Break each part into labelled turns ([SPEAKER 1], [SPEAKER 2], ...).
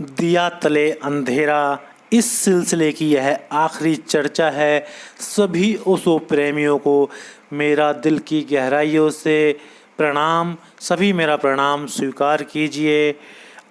[SPEAKER 1] दिया तले अंधेरा, इस सिलसिले की यह आखिरी चर्चा है। सभी ओशो प्रेमियों को मेरा दिल की गहराइयों से प्रणाम। सभी मेरा प्रणाम स्वीकार कीजिए।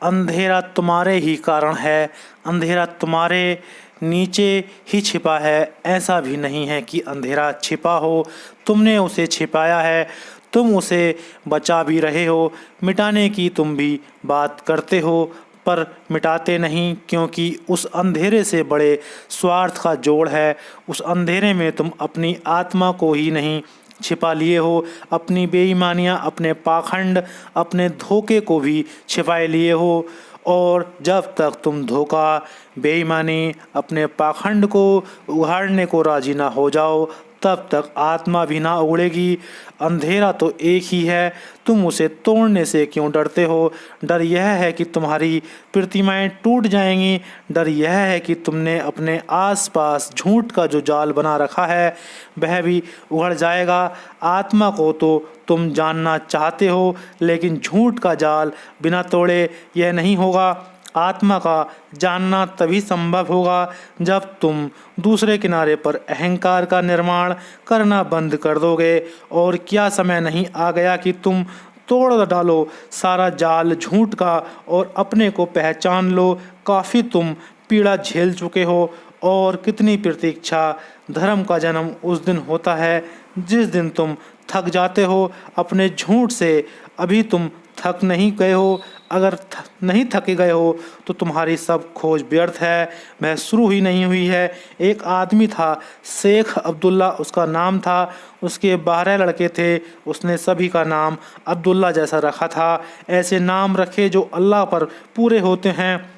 [SPEAKER 1] अंधेरा तुम्हारे ही कारण है, अंधेरा तुम्हारे नीचे ही छिपा है। ऐसा भी नहीं है कि अंधेरा छिपा हो, तुमने उसे छिपाया है। तुम उसे बचा भी रहे हो, मिटाने की तुम भी बात करते हो, पर मिटाते नहीं, क्योंकि उस अंधेरे से बड़े स्वार्थ का जोड़ है। उस अंधेरे में तुम अपनी आत्मा को ही नहीं छिपा लिए हो, अपनी बेईमानियां, अपने पाखंड, अपने धोखे को भी छिपाए लिए हो। और जब तक तुम धोखा, बेईमानी, अपने पाखंड को उघाड़ने को राजी ना हो जाओ, तब तक आत्मा भी ना उगड़ेगी। अंधेरा तो एक ही है, तुम उसे तोड़ने से क्यों डरते हो? डर यह है कि तुम्हारी प्रतिमाएं टूट जाएंगी। डर यह है कि तुमने अपने आसपास झूठ का जो जाल बना रखा है वह भी उगड़ जाएगा। आत्मा को तो तुम जानना चाहते हो, लेकिन झूठ का जाल बिना तोड़े यह नहीं होगा। आत्मा का जानना तभी संभव होगा जब तुम दूसरे किनारे पर अहंकार का निर्माण करना बंद कर दोगे। और क्या समय नहीं आ गया कि तुम तोड़ डालो सारा जाल झूठ का और अपने को पहचान लो। काफ़ी तुम पीड़ा झेल चुके हो, और कितनी प्रतीक्षा। धर्म का जन्म उस दिन होता है जिस दिन तुम थक जाते हो अपने झूठ से। अभी तुम थक नहीं गए हो। अगर नहीं थके गए हो तो तुम्हारी सब खोज व्यर्थ है, वह शुरू ही नहीं हुई है। एक आदमी था, शेख अब्दुल्ला उसका नाम था। उसके 12 लड़के थे, उसने सभी का नाम अब्दुल्ला जैसा रखा था। ऐसे नाम रखे जो अल्लाह पर पूरे होते हैं।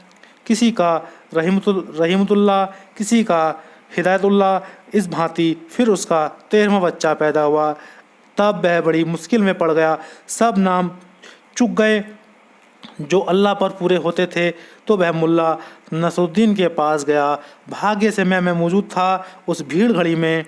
[SPEAKER 1] किसी का रहीमतुल्ला, किसी का हिदायतुल्ला, इस भांति। फिर उसका 13वां बच्चा पैदा हुआ, तब वह बड़ी मुश्किल में पड़ गया। सब नाम चुक गए जो अल्लाह पर पूरे होते थे। तो वह मुल्ला नसरुद्दीन के पास गया। भाग्य से मैं मौजूद था उस भीड़ घड़ी में,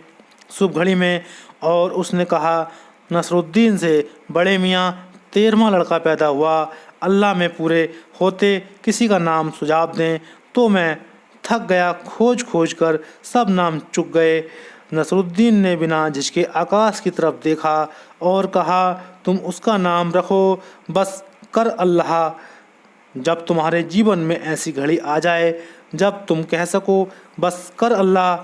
[SPEAKER 1] शुभ घड़ी में। और उसने कहा, नसरुद्दीन से, बड़े मियाँ 13वां लड़का पैदा हुआ, अल्लाह में पूरे होते किसी का नाम सुझाव दें। तो मैं थक गया, खोज खोज कर सब नाम चुक गए। नसरुद्दीन ने बिना झिझके आकाश की तरफ देखा और कहा, तुम उसका नाम रखो, बस कर अल्लाह। जब तुम्हारे जीवन में ऐसी घड़ी आ जाए जब तुम कह सको बस कर अल्लाह,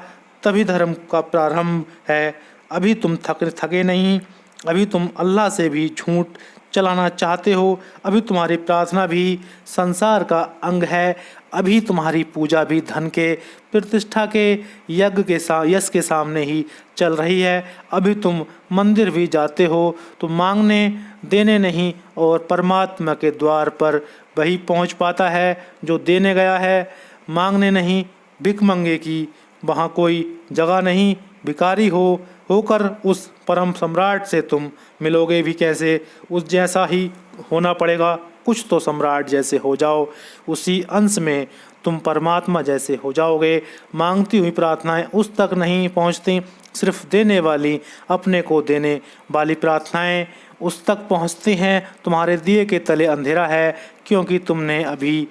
[SPEAKER 1] तभी धर्म का प्रारंभ है। अभी तुम थके नहीं, अभी तुम अल्लाह से भी झूठ चलाना चाहते हो। अभी तुम्हारी प्रार्थना भी संसार का अंग है। अभी तुम्हारी पूजा भी धन के, प्रतिष्ठा के, यश के सामने ही चल रही है। अभी तुम मंदिर भी जाते हो तो मांगने देने नहीं, और परमात्मा के द्वार पर वही पहुंच पाता है जो देने गया है। मांगने नहीं, भिखमंगे की वहाँ कोई जगह नहीं। भिखारी होकर उस परम सम्राट से तुम मिलोगे भी कैसे? उस जैसा ही होना पड़ेगा। कुछ तो सम्राट जैसे हो जाओ, उसी अंश में तुम परमात्मा जैसे हो जाओगे। मांगती हुई प्रार्थनाएं उस तक नहीं पहुंचती, सिर्फ देने वाली, अपने को देने वाली प्रार्थनाएं उस तक पहुंचती हैं। तुम्हारे दिए के तले अंधेरा है, क्योंकि तुमने अभी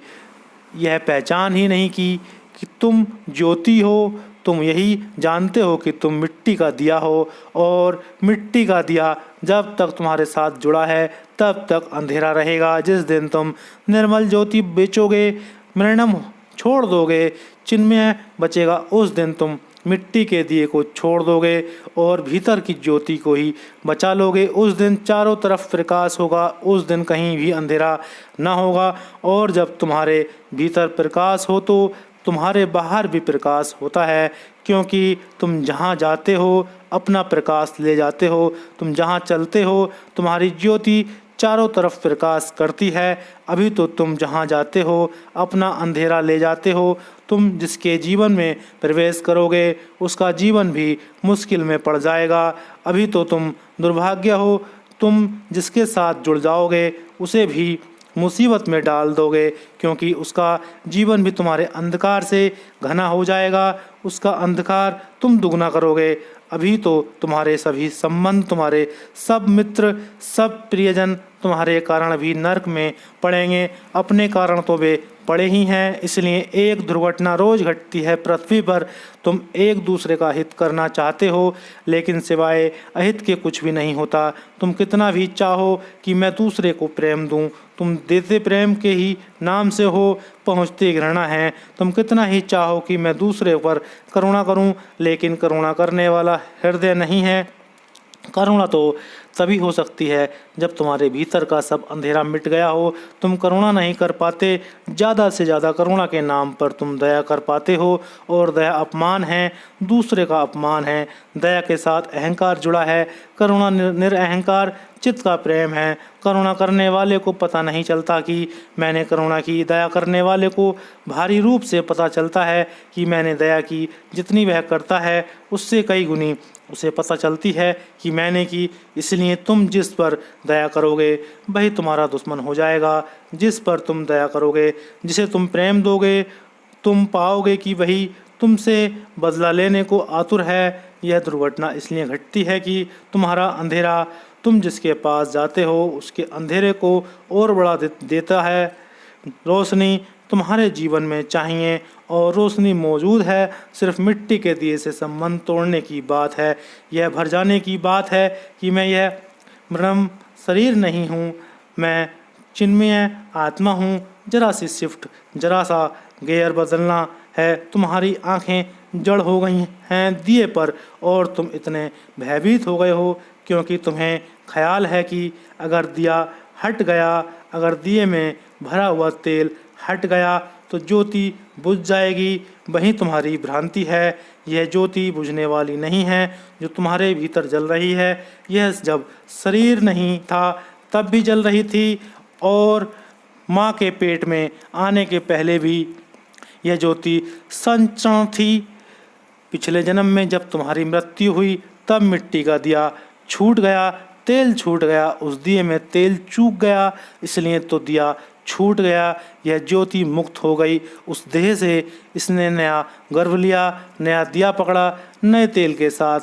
[SPEAKER 1] यह पहचान ही नहीं की कि तुम ज्योति हो। तुम यही जानते हो कि तुम मिट्टी का दिया हो, और मिट्टी का दिया जब तक तुम्हारे साथ जुड़ा है तब तक अंधेरा रहेगा। जिस दिन तुम निर्मल ज्योति बेचोगे, मृणम छोड़ दोगे, चिन्मय बचेगा, उस दिन तुम मिट्टी के दिए को छोड़ दोगे और भीतर की ज्योति को ही बचा लोगे। उस दिन चारों तरफ प्रकाश होगा, उस दिन कहीं भी अंधेरा ना होगा। और जब तुम्हारे भीतर प्रकाश हो तो तुम्हारे बाहर भी प्रकाश होता है, क्योंकि तुम जहाँ जाते हो अपना प्रकाश ले जाते हो। तुम जहाँ चलते हो तुम्हारी ज्योति चारों तरफ प्रकाश करती है। अभी तो तुम जहाँ जाते हो अपना अंधेरा ले जाते हो। तुम जिसके जीवन में प्रवेश करोगे उसका जीवन भी मुश्किल में पड़ जाएगा। अभी तो तुम दुर्भाग्य हो, तुम जिसके साथ जुड़ जाओगे उसे भी मुसीबत में डाल दोगे, क्योंकि उसका जीवन भी तुम्हारे अंधकार से घना हो जाएगा। उसका अंधकार तुम दुगना करोगे। अभी तो तुम्हारे सभी संबंध, तुम्हारे सब मित्र, सब प्रियजन तुम्हारे कारण भी नर्क में पड़ेंगे। अपने कारण तो वे पड़े ही हैं, इसलिए एक दुर्घटना रोज घटती है पृथ्वी पर। तुम एक दूसरे का हित करना चाहते हो, लेकिन सिवाय अहित के कुछ भी नहीं होता। तुम कितना भी चाहो कि मैं दूसरे को प्रेम दूं, तुम देते प्रेम के ही नाम से हो, पहुँचती घृणा है। तुम कितना ही चाहो कि मैं दूसरे पर करुणा करूं, लेकिन करुणा करने वाला हृदय नहीं है। करुणा तो तभी हो सकती है जब तुम्हारे भीतर का सब अंधेरा मिट गया हो। तुम करुणा नहीं कर पाते, ज़्यादा से ज़्यादा करुणा के नाम पर तुम दया कर पाते हो, और दया अपमान है, दूसरे का अपमान है। दया के साथ अहंकार जुड़ा है। करुणा निरअहंकार चित्त का प्रेम है। करुणा करने वाले को पता नहीं चलता कि मैंने करुणा की। दया करने वाले को भारी रूप से पता चलता है कि मैंने दया की। जितनी वह करता है उससे कई गुनी उसे पता चलती है कि मैंने की। इसलिए तुम जिस पर दया करोगे वही तुम्हारा दुश्मन हो जाएगा। जिस पर तुम दया करोगे, जिसे तुम प्रेम दोगे, तुम पाओगे कि वही तुमसे बदला लेने को आतुर है। यह दुर्घटना इसलिए घटती है कि तुम्हारा अंधेरा, तुम जिसके पास जाते हो उसके अंधेरे को और बढ़ा देता है। रोशनी तुम्हारे जीवन में चाहिए और रोशनी मौजूद है। सिर्फ मिट्टी के दिए से संबंध तोड़ने की बात है। यह भर जाने की बात है कि मैं यह ब्रह्म शरीर नहीं हूँ, मैं चिन्मय आत्मा हूँ। जरा सी शिफ्ट, जरा सा गेयर बदलना है। तुम्हारी आंखें जड़ हो गई हैं दिए पर, और तुम इतने भयभीत हो गए हो क्योंकि तुम्हें ख्याल है कि अगर दिया हट गया, अगर दिए में भरा हुआ तेल हट गया तो ज्योति बुझ जाएगी। वही तुम्हारी भ्रांति है। यह ज्योति बुझने वाली नहीं है जो तुम्हारे भीतर जल रही है। यह जब शरीर नहीं था तब भी जल रही थी, और माँ के पेट में आने के पहले भी यह ज्योति संचरण थी। पिछले जन्म में जब तुम्हारी मृत्यु हुई तब मिट्टी का दिया छूट गया, तेल छूट गया, उस दिए में तेल चूक गया, इसलिए तो दिया छूट गया। यह ज्योति मुक्त हो गई उस देह से। इसने नया गर्भ लिया, नया दिया पकड़ा, नए तेल के साथ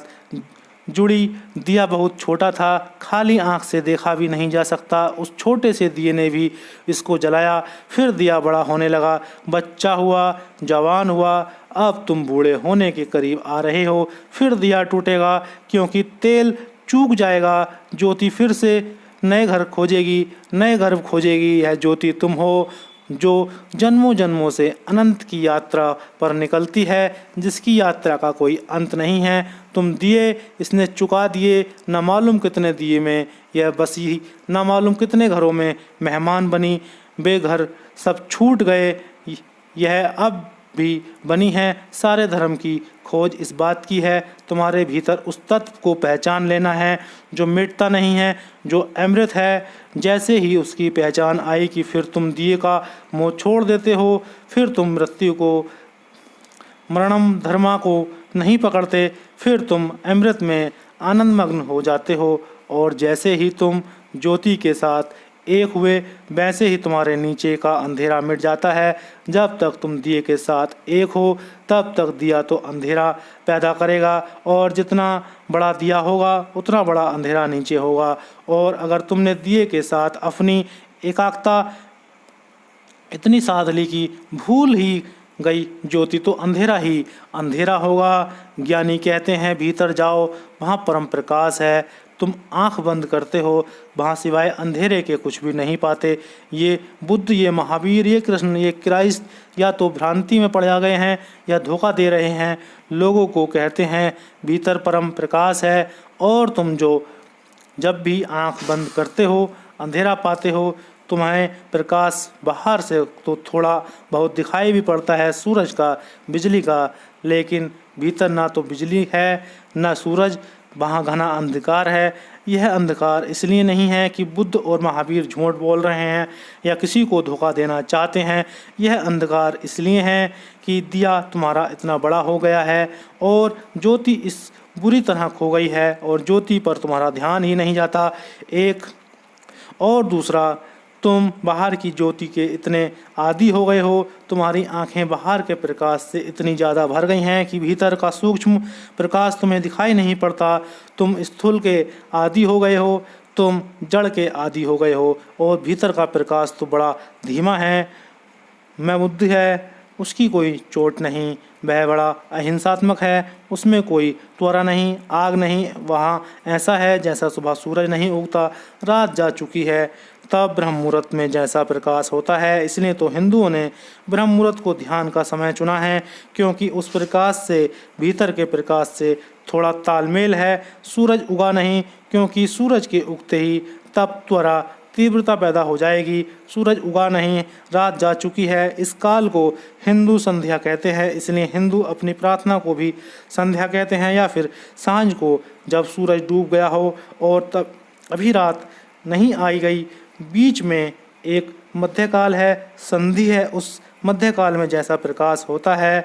[SPEAKER 1] जुड़ी। दिया बहुत छोटा था, खाली आंख से देखा भी नहीं जा सकता। उस छोटे से दिए ने भी इसको जलाया। फिर दिया बड़ा होने लगा, बच्चा हुआ, जवान हुआ। अब तुम बूढ़े होने के करीब आ रहे हो। फिर दिया टूटेगा क्योंकि तेल चूक जाएगा। ज्योति फिर से नए घर खोजेगी, नए गर्भ खोजेगी। यह ज्योति तुम हो जो जन्मों जन्मों से अनंत की यात्रा पर निकलती है, जिसकी यात्रा का कोई अंत नहीं है। तुम दिए इसने चुका दिए, न मालूम कितने दिए में यह बसी, न मालूम कितने घरों में मेहमान बनी। वे घर सब छूट गए, यह अब भी बनी है। सारे धर्म की खोज इस बात की है, तुम्हारे भीतर उस तत्व को पहचान लेना है जो मिटता नहीं है, जो अमृत है। जैसे ही उसकी पहचान आई कि फिर तुम दिए का मोह छोड़ देते हो, फिर तुम मृत्यु को, मरणम धर्मा को नहीं पकड़ते, फिर तुम अमृत में आनंदमग्न हो जाते हो। और जैसे ही तुम ज्योति के साथ एक हुए वैसे ही तुम्हारे नीचे का अंधेरा मिट जाता है। जब तक तुम दिए के साथ एक हो तब तक दिया तो अंधेरा पैदा करेगा, और जितना बड़ा दिया होगा उतना बड़ा अंधेरा नीचे होगा। और अगर तुमने दिए के साथ अपनी एकाग्रता इतनी साध ली कि भूल ही गई, ज्योति तो अंधेरा ही अंधेरा होगा। ज्ञानी कहते हैं भीतर जाओ, वहाँ परम प्रकाश है। तुम आंख बंद करते हो, वहाँ सिवाय अंधेरे के कुछ भी नहीं पाते। ये बुद्ध, ये महावीर, ये कृष्ण, ये क्राइस्ट या तो भ्रांति में पड़ जा गए हैं या धोखा दे रहे हैं लोगों को। कहते हैं भीतर परम प्रकाश है, और तुम जो जब भी आंख बंद करते हो अंधेरा पाते हो। तुम्हें प्रकाश बाहर से तो थोड़ा बहुत दिखाई भी पड़ता है, सूरज का, बिजली का, लेकिन भीतर ना तो बिजली है ना सूरज, वहाँ घना अंधकार है। यह अंधकार इसलिए नहीं है कि बुद्ध और महावीर झूठ बोल रहे हैं या किसी को धोखा देना चाहते हैं। यह अंधकार इसलिए है कि दिया तुम्हारा इतना बड़ा हो गया है और ज्योति इस बुरी तरह खो गई है, और ज्योति पर तुम्हारा ध्यान ही नहीं जाता। एक और दूसरा, तुम बाहर की ज्योति के इतने आदी हो गए हो, तुम्हारी आंखें बाहर के प्रकाश से इतनी ज़्यादा भर गई हैं कि भीतर का सूक्ष्म प्रकाश तुम्हें दिखाई नहीं पड़ता। तुम स्थूल के आदी हो गए हो, तुम जड़ के आदी हो गए हो और भीतर का प्रकाश तो बड़ा धीमा है, मैं बुद्धि है, उसकी कोई चोट नहीं, वह बड़ा अहिंसात्मक है, उसमें कोई त्वरा नहीं, आग नहीं, वहाँ ऐसा है जैसा सुबह सूरज नहीं उगता, रात जा चुकी है तब ब्रह्म मुहूर्त में जैसा प्रकाश होता है। इसलिए तो हिंदुओं ने ब्रह्म मुहूर्त को ध्यान का समय चुना है, क्योंकि उस प्रकाश से भीतर के प्रकाश से थोड़ा तालमेल है। सूरज उगा नहीं, क्योंकि सूरज के उगते ही तब त्वरा तीव्रता पैदा हो जाएगी। सूरज उगा नहीं, रात जा चुकी है। इस काल को हिंदू संध्या कहते हैं, इसलिए हिंदू अपनी प्रार्थना को भी संध्या कहते हैं, या फिर सांझ को जब सूरज डूब गया हो और तब अभी रात नहीं आई गई, बीच में एक मध्यकाल है, संधि है। उस मध्यकाल में जैसा प्रकाश होता है,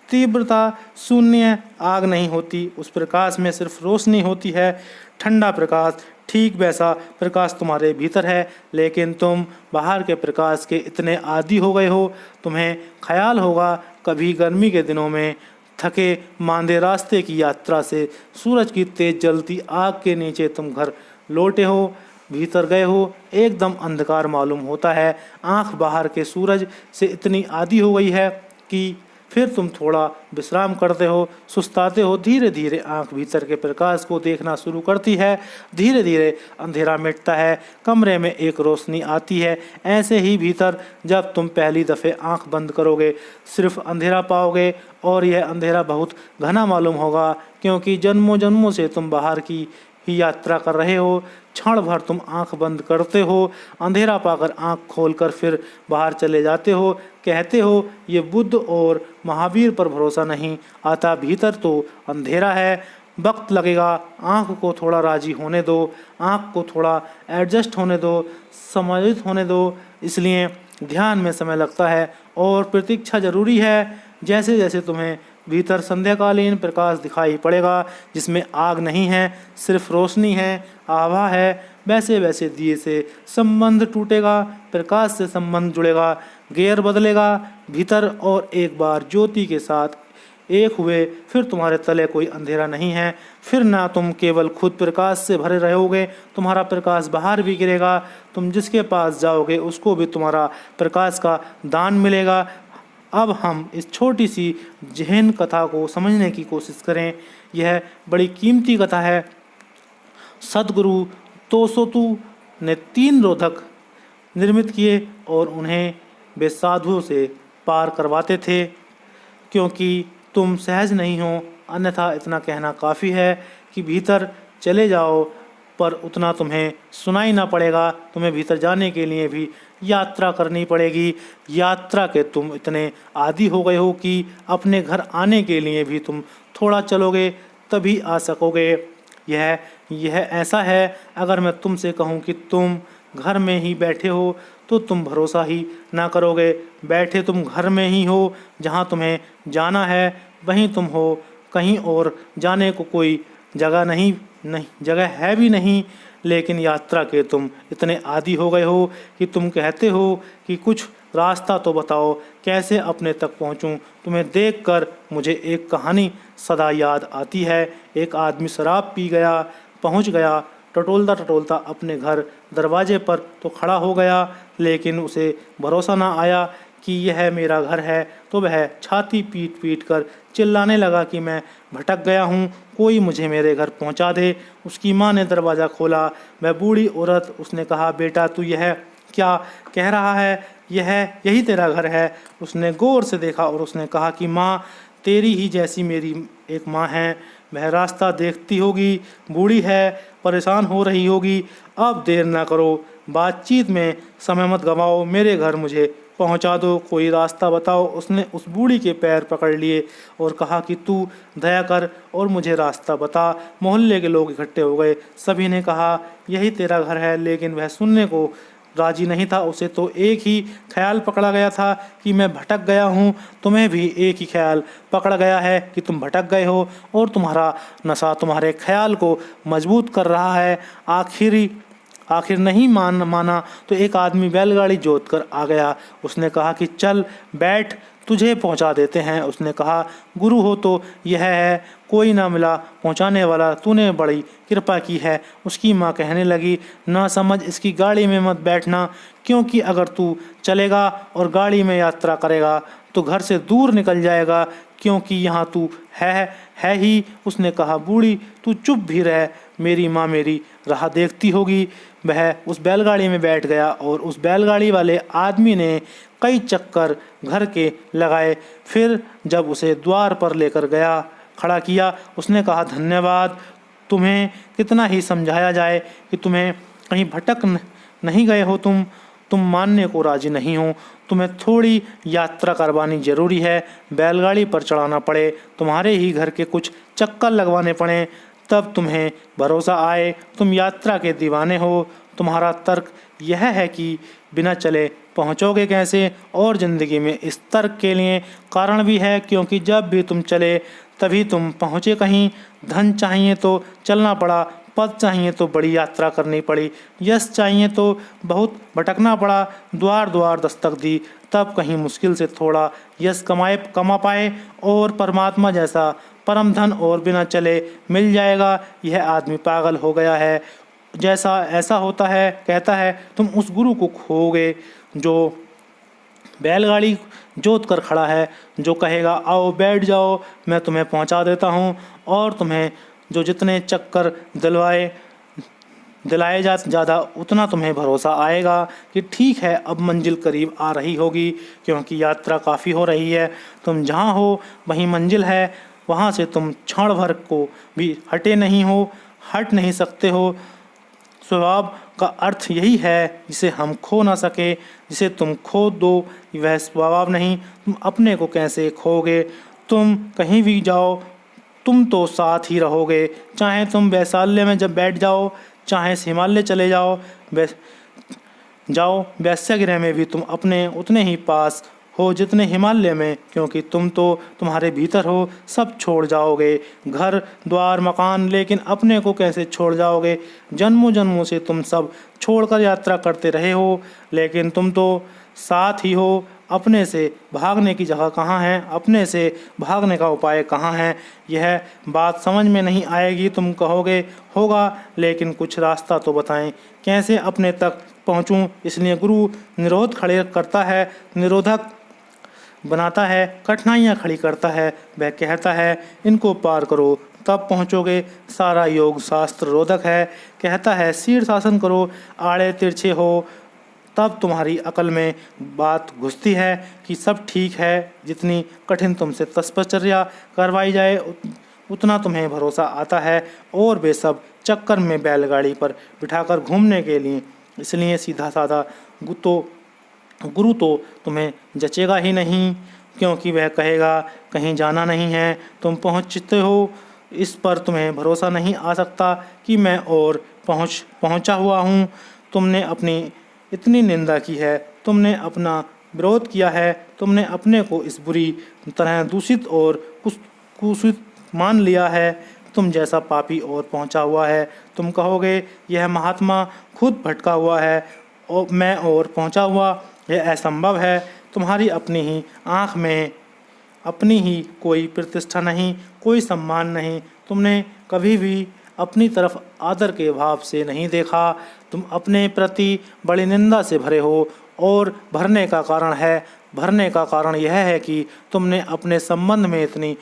[SPEAKER 1] तीव्रता शून्य, आग नहीं होती, उस प्रकाश में सिर्फ रोशनी होती है, ठंडा प्रकाश, ठीक वैसा प्रकाश तुम्हारे भीतर है। लेकिन तुम बाहर के प्रकाश के इतने आदी हो गए हो, तुम्हें ख्याल होगा कभी गर्मी के दिनों में थके मांदे रास्ते की यात्रा से सूरज की तेज जलती आग के नीचे तुम घर लौटे हो, भीतर गए हो, एकदम अंधकार मालूम होता है, आंख बाहर के सूरज से इतनी आदी हो गई है कि फिर तुम थोड़ा विश्राम करते हो, सुस्ताते हो, धीरे धीरे आंख भीतर के प्रकाश को देखना शुरू करती है, धीरे धीरे अंधेरा मिटता है, कमरे में एक रोशनी आती है। ऐसे ही भीतर जब तुम पहली दफ़े आंख बंद करोगे सिर्फ अंधेरा पाओगे, और यह अंधेरा बहुत घना मालूम होगा, क्योंकि जन्मों जन्मों से तुम बाहर की ही यात्रा कर रहे हो। क्षण भर तुम आंख बंद करते हो, अंधेरा पाकर आंख खोलकर फिर बाहर चले जाते हो, कहते हो ये बुद्ध और महावीर पर भरोसा नहीं आता, भीतर तो अंधेरा है, वक्त लगेगा, आंख को थोड़ा राजी होने दो, आंख को थोड़ा एडजस्ट होने दो, समायोजित होने दो। इसलिए ध्यान में समय लगता है और प्रतीक्षा जरूरी है। जैसे जैसे तुम्हें भीतर संध्याकालीन प्रकाश दिखाई पड़ेगा, जिसमें आग नहीं है, सिर्फ रोशनी है, आभा है, वैसे वैसे दिए से संबंध टूटेगा, प्रकाश से संबंध जुड़ेगा, गेयर बदलेगा भीतर, और एक बार ज्योति के साथ एक हुए फिर तुम्हारे तले कोई अंधेरा नहीं है। फिर ना तुम केवल खुद प्रकाश से भरे रहोगे, तुम्हारा प्रकाश बाहर भी गिरेगा, तुम जिसके पास जाओगे उसको भी तुम्हारा प्रकाश का दान मिलेगा। अब हम इस छोटी सी जहन कथा को समझने की कोशिश करें। यह बड़ी कीमती कथा है। सदगुरु तोसोतु ने 3 रोधक निर्मित किए और उन्हें वे साधुओं से पार करवाते थे। क्योंकि तुम सहज नहीं हो, अन्यथा इतना कहना काफ़ी है कि भीतर चले जाओ, पर उतना तुम्हें सुनाई ना पड़ेगा। तुम्हें भीतर जाने के लिए भी यात्रा करनी पड़ेगी। यात्रा के तुम इतने आदी हो गए हो कि अपने घर आने के लिए भी तुम थोड़ा चलोगे तभी आ सकोगे। यह ऐसा है, अगर मैं तुमसे कहूँ कि तुम घर में ही बैठे हो तो तुम भरोसा ही ना करोगे। बैठे तुम घर में ही हो, जहाँ तुम्हें जाना है वहीं तुम हो, कहीं और जाने को कोई जगह जगह है भी नहीं। लेकिन यात्रा के तुम इतने आदी हो गए हो कि तुम कहते हो कि कुछ रास्ता तो बताओ, कैसे अपने तक पहुँचूँ। तुम्हें देखकर मुझे एक कहानी सदा याद आती है। एक आदमी शराब पी गया, पहुँच गया, टटोलता टटोलता अपने घर दरवाजे पर तो खड़ा हो गया, लेकिन उसे भरोसा ना आया कि यह मेरा घर है। तो वह छाती पीट पीट कर चिल्लाने लगा कि मैं भटक गया हूँ, कोई मुझे मेरे घर पहुँचा दे। उसकी माँ ने दरवाज़ा खोला। वह बूढ़ी औरत, उसने कहा, बेटा तू यह क्या कह रहा है, यही तेरा घर है। उसने गौर से देखा और उसने कहा कि माँ, तेरी ही जैसी मेरी एक माँ है, वह रास्ता देखती होगी, बूढ़ी है, परेशान हो रही होगी। अब देर ना करो, बातचीत में समय मत गवाओ, मेरे घर मुझे पहुंचा दो, कोई रास्ता बताओ। उसने उस बूढ़ी के पैर पकड़ लिए और कहा कि तू दया कर और मुझे रास्ता बता। मोहल्ले के लोग इकट्ठे हो गए, सभी ने कहा यही तेरा घर है, लेकिन वह सुनने को राजी नहीं था। उसे तो एक ही ख्याल पकड़ा गया था कि मैं भटक गया हूँ। तुम्हें भी एक ही ख्याल पकड़ गया है कि तुम भटक गए हो, और तुम्हारा नशा तुम्हारे ख्याल को मजबूत कर रहा है। आखिर नहीं माना तो एक आदमी बैलगाड़ी जोत कर आ गया। उसने कहा कि चल बैठ, तुझे पहुंचा देते हैं। उसने कहा, गुरु हो तो यह है, कोई ना मिला पहुंचाने वाला, तूने बड़ी कृपा की है। उसकी माँ कहने लगी, ना समझ, इसकी गाड़ी में मत बैठना, क्योंकि अगर तू चलेगा और गाड़ी में यात्रा करेगा तो घर से दूर निकल जाएगा, क्योंकि यहाँ तू है ही। उसने कहा, बूढ़ी तू चुप भी रह, मेरी माँ मेरी राह देखती होगी। वह उस बैलगाड़ी में बैठ गया और उस बैलगाड़ी वाले आदमी ने कई चक्कर घर के लगाए। फिर जब उसे द्वार पर लेकर गया, खड़ा किया, उसने कहा, धन्यवाद, तुम्हें कितना ही समझाया जाए कि तुम्हें कहीं भटक नहीं गए हो, तुम मानने को राजी नहीं हो। तुम्हें थोड़ी यात्रा करवानी जरूरी है, बैलगाड़ी पर चढ़ाना पड़े, तुम्हारे ही घर के कुछ चक्कर लगवाने पड़े, तब तुम्हें भरोसा आए। तुम यात्रा के दीवाने हो। तुम्हारा तर्क यह है कि बिना चले पहुंचोगे कैसे, और ज़िंदगी में इस तर्क के लिए कारण भी है, क्योंकि जब भी तुम चले तभी तुम पहुँचे कहीं। धन चाहिए तो चलना पड़ा, पद चाहिए तो बड़ी यात्रा करनी पड़ी, यश चाहिए तो बहुत भटकना पड़ा, द्वार द्वार दस्तक दी, तब कहीं मुश्किल से थोड़ा यश कमा पाए, और परमात्मा जैसा परम धन और बिना चले मिल जाएगा। यह आदमी पागल हो गया है। जैसा ऐसा होता है, कहता है, तुम उस गुरु को खोगे जो बैलगाड़ी जोत कर खड़ा है, जो कहेगा, आओ बैठ जाओ, मैं तुम्हें पहुंचा देता हूं, और तुम्हें जो जितने चक्कर दिलाए ज़्यादा उतना तुम्हें भरोसा आएगा कि ठीक है, अब मंजिल करीब आ रही होगी, क्योंकि यात्रा काफ़ी हो रही है। तुम जहाँ हो वहीं मंजिल है, वहाँ से तुम क्षण भर को भी हट नहीं सकते हो। स्वभाव का अर्थ यही है, जिसे हम खो ना सके। जिसे तुम खो दो वह स्वभाव नहीं, तुम अपने को कैसे खोगे। तुम कहीं भी जाओ, तुम तो साथ ही रहोगे, चाहे तुम वैशाल्य में जब बैठ जाओ, चाहे हिमालय चले जाओ, वैश्यगृह में भी तुम अपने उतने ही पास हो जितने हिमालय में, क्योंकि तुम तो तुम्हारे भीतर हो। सब छोड़ जाओगे, घर द्वार मकान, लेकिन अपने को कैसे छोड़ जाओगे। जन्मों जन्मों से तुम सब छोड़कर यात्रा करते रहे हो, लेकिन तुम तो साथ ही हो। अपने से भागने की जगह कहाँ है, अपने से भागने का उपाय कहाँ है। यह बात समझ में नहीं आएगी। तुम कहोगे, होगा, लेकिन कुछ रास्ता तो बताएं, कैसे अपने तक पहुँचूं। इसलिए गुरु निरोधक बनाता है, कठिनाइयाँ खड़ी करता है। वह कहता है, इनको पार करो तब पहुँचोगे। सारा योग शास्त्र रोधक है। कहता है, शीर्षासन करो, आड़े तिरछे हो, तब तुम्हारी अकल में बात घुसती है कि सब ठीक है। जितनी कठिन तुमसे तपश्चर्या करवाई जाए उतना तुम्हें भरोसा आता है, और वे सब चक्कर में बैलगाड़ी पर बिठाकर घूमने के लिए। इसलिए सीधा साधा गुरु तो तुम्हें जचेगा ही नहीं, क्योंकि वह कहेगा, कहीं जाना नहीं है, तुम पहुँचते हो। इस पर तुम्हें भरोसा नहीं आ सकता कि मैं और पहुँचा हुआ हूँ। तुमने अपनी इतनी निंदा की है, तुमने अपना विरोध किया है, तुमने अपने को इस बुरी तरह दूषित और कुशित मान लिया है। तुम जैसा पापी और पहुँचा हुआ है। तुम कहोगे, यह महात्मा खुद भटका हुआ है और मैं और पहुँचा हुआ, यह असंभव है। तुम्हारी अपनी ही आँख में अपनी ही कोई प्रतिष्ठा नहीं, कोई सम्मान नहीं। तुमने कभी भी अपनी तरफ आदर के भाव से नहीं देखा। तुम अपने प्रति बड़ी निंदा से भरे हो, और भरने का कारण यह है कि तुमने अपने संबंध में इतने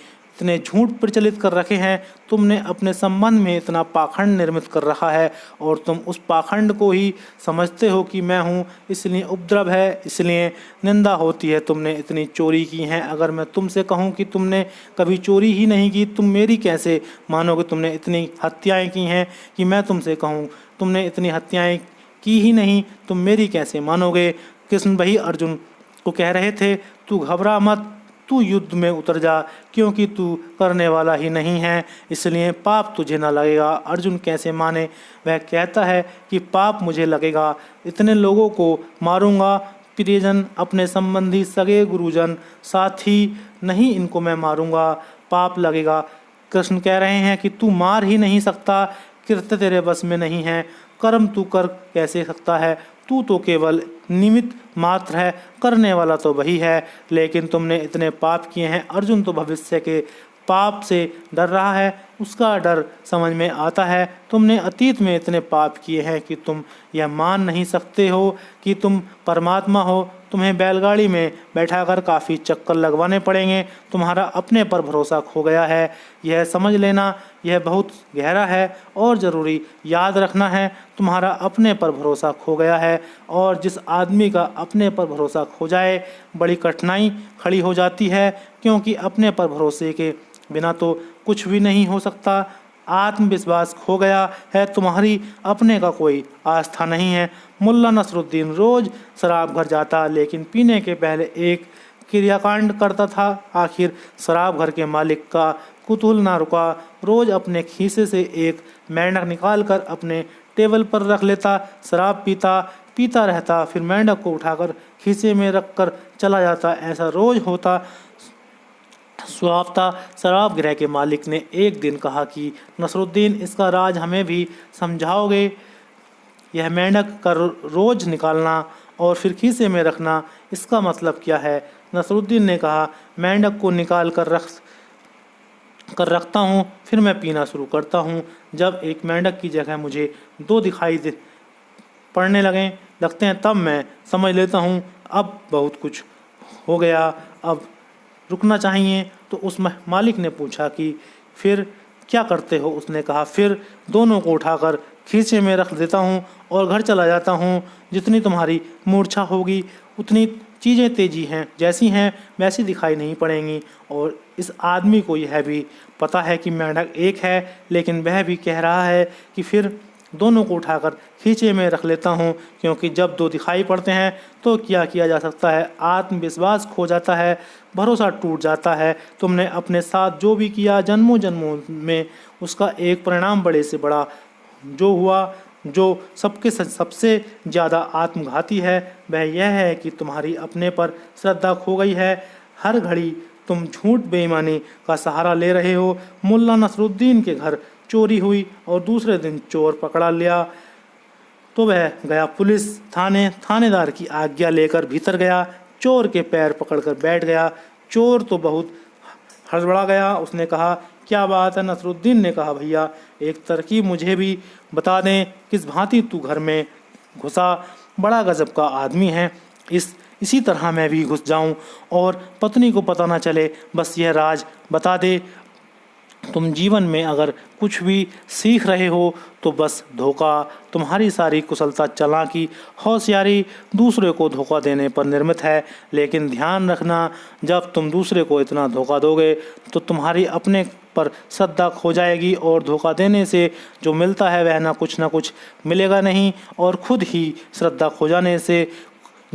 [SPEAKER 1] झूठ प्रचलित कर रखे हैं। तुमने अपने संबंध में इतना पाखंड निर्मित कर रखा है, और तुम उस पाखंड को ही समझते हो कि मैं हूँ, इसलिए उपद्रव है, इसलिए निंदा होती है। तुमने इतनी चोरी की हैं। अगर मैं तुमसे कहूँ कि तुमने कभी चोरी ही नहीं की, तुम मेरी कैसे मानोगे। तुमने इतनी हत्याएँ की हैं कि मैं तुमसे कहूँ तुमने इतनी हत्याएँ की ही नहीं, तुम मेरी कैसे मानोगे। कृष्ण वही अर्जुन को कह रहे थे, तू घबरा मत, तू युद्ध में उतर जा, क्योंकि तू करने वाला ही नहीं है, इसलिए पाप तुझे न लगेगा। अर्जुन कैसे माने। वह कहता है कि पाप मुझे लगेगा, इतने लोगों को मारूंगा, प्रियजन, अपने संबंधी, सगे गुरुजन, साथी, नहीं, इनको मैं मारूंगा, पाप लगेगा। कृष्ण कह रहे हैं कि तू मार ही नहीं सकता, कृत्य तेरे बस में नहीं है, कर्म तू कर कैसे सकता है। तू तो केवल निमित्त मात्र है, करने वाला तो वही है। लेकिन तुमने इतने पाप किए हैं। अर्जुन तो भविष्य के पाप से डर रहा है, उसका डर समझ में आता है। तुमने अतीत में इतने पाप किए हैं कि तुम यह मान नहीं सकते हो कि तुम परमात्मा हो। तुम्हें बैलगाड़ी में बैठाकर काफ़ी चक्कर लगवाने पड़ेंगे। तुम्हारा अपने पर भरोसा खो गया है, यह समझ लेना। यह बहुत गहरा है और ज़रूरी याद रखना है। तुम्हारा अपने पर भरोसा खो गया है, और जिस आदमी का अपने पर भरोसा खो जाए बड़ी कठिनाई खड़ी हो जाती है, क्योंकि अपने पर भरोसे के बिना तो कुछ भी नहीं हो सकता। आत्मविश्वास खो गया है, तुम्हारी अपने का कोई आस्था नहीं है। मुल्ला नसरुद्दीन रोज़ शराब घर जाता, लेकिन पीने के पहले एक क्रियाकांड करता था। आखिर शराब घर के मालिक का कुतूहल ना रुका। रोज़ अपने खीसे से एक मेंढक निकाल कर अपने टेबल पर रख लेता, शराब पीता रहता, फिर मेंढक को उठाकर खीसे में रख कर चला जाता। ऐसा रोज़ होता। स्वाफ्ता शराब गृह के मालिक ने एक दिन कहा कि नसरुद्दीन, इसका राज हमें भी समझाओगे? यह मेंढक का रोज निकालना और फिर खीसे में रखना, इसका मतलब क्या है? नसरुद्दीन ने कहा, मेंढक को निकाल कर रखता हूँ, फिर मैं पीना शुरू करता हूँ। जब एक मेंढक की जगह मुझे दो दिखाई पड़ने लगते हैं, तब मैं समझ लेता हूँ अब बहुत कुछ हो गया, अब रुकना चाहिए। तो उस मालिक ने पूछा कि फिर क्या करते हो? उसने कहा, फिर दोनों को उठाकर खीसे में रख देता हूँ और घर चला जाता हूँ। जितनी तुम्हारी मूर्छा होगी उतनी चीज़ें तेजी हैं, जैसी हैं वैसी दिखाई नहीं पड़ेंगी। और इस आदमी को यह भी पता है कि मेंढक एक है, लेकिन वह भी कह रहा है कि फिर दोनों को उठाकर खींचे में रख लेता हूँ, क्योंकि जब दो दिखाई पड़ते हैं तो क्या किया जा सकता है? आत्मविश्वास खो जाता है, भरोसा टूट जाता है। तुमने अपने साथ जो भी किया जन्मों जन्मों में, उसका एक परिणाम बड़े से बड़ा जो हुआ, जो सबसे ज़्यादा आत्मघाती है, वह यह है कि तुम्हारी अपने पर श्रद्धा खो गई है। हर घड़ी तुम झूठ बेईमानी का सहारा ले रहे हो। मुल्ला नसरुद्दीन के घर चोरी हुई और दूसरे दिन चोर पकड़ा लिया तो वह गया पुलिस थानेदार की आज्ञा लेकर भीतर गया। चोर के पैर पकड़कर बैठ गया। चोर तो बहुत हड़बड़ा गया। उसने कहा, क्या बात है? नसरुद्दीन ने कहा, भैया एक तरकीब मुझे भी बता दें, किस भांति तू घर में घुसा? बड़ा गजब का आदमी है, इसी तरह मैं भी घुस जाऊं और पत्नी को पता न चले, बस यह राज बता दे। तुम जीवन में अगर कुछ भी सीख रहे हो तो बस धोखा। तुम्हारी सारी कुशलता, चालाकी, होशियारी दूसरे को धोखा देने पर निर्मित है। लेकिन ध्यान रखना, जब तुम दूसरे को इतना धोखा दोगे तो तुम्हारी अपने पर श्रद्धा खो जाएगी, और धोखा देने से जो मिलता है वह ना कुछ मिलेगा नहीं, और खुद ही श्रद्धा खो जाने से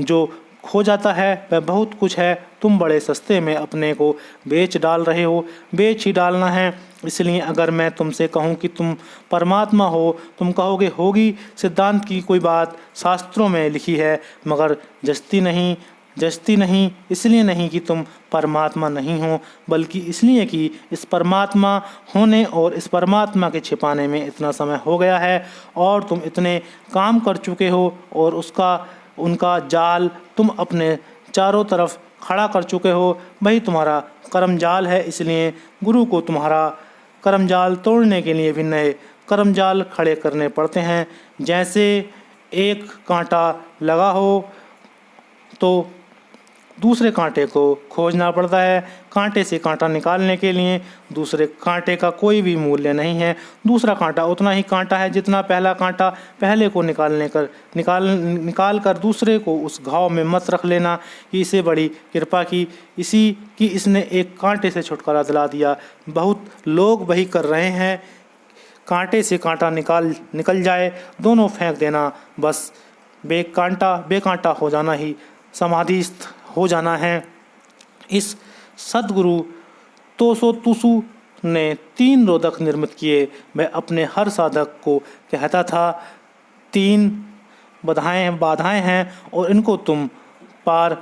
[SPEAKER 1] जो खो जाता है वह बहुत कुछ है। तुम बड़े सस्ते में अपने को बेच डाल रहे हो, बेच ही डालना है। इसलिए अगर मैं तुमसे कहूँ कि तुम परमात्मा हो, तुम कहोगे होगी। सिद्धांत की कोई बात शास्त्रों में लिखी है, मगर जचती नहीं। इसलिए नहीं कि तुम परमात्मा नहीं हो, बल्कि इसलिए कि इस परमात्मा होने और इस परमात्मा के छिपाने में इतना समय हो गया है, और तुम इतने काम कर चुके हो, और उनका जाल तुम अपने चारों तरफ खड़ा कर चुके हो। वही तुम्हारा कर्म जाल है। इसलिए गुरु को तुम्हारा कर्म जाल तोड़ने के लिए भी नए कर्म जाल खड़े करने पड़ते हैं। जैसे एक कांटा लगा हो तो दूसरे कांटे को खोजना पड़ता है। कांटे से कांटा निकालने के लिए दूसरे कांटे का कोई भी मूल्य नहीं है। दूसरा कांटा उतना ही कांटा है जितना पहला कांटा। पहले को निकाल कर दूसरे को उस घाव में मत रख लेना कि इसे बड़ी कृपा की इसने एक कांटे से छुटकारा दिला दिया। बहुत लोग वही कर रहे हैं। कांटे से कांटा निकल जाए, दोनों फेंक देना, बस बेकांटा हो जाना ही समाधिस्थ हो जाना है। इस सद्गुरु तोसो तुसु ने 3 रोधक निर्मित किए। वह अपने हर साधक को कहता था, 3 बाधाएं हैं और इनको तुम पार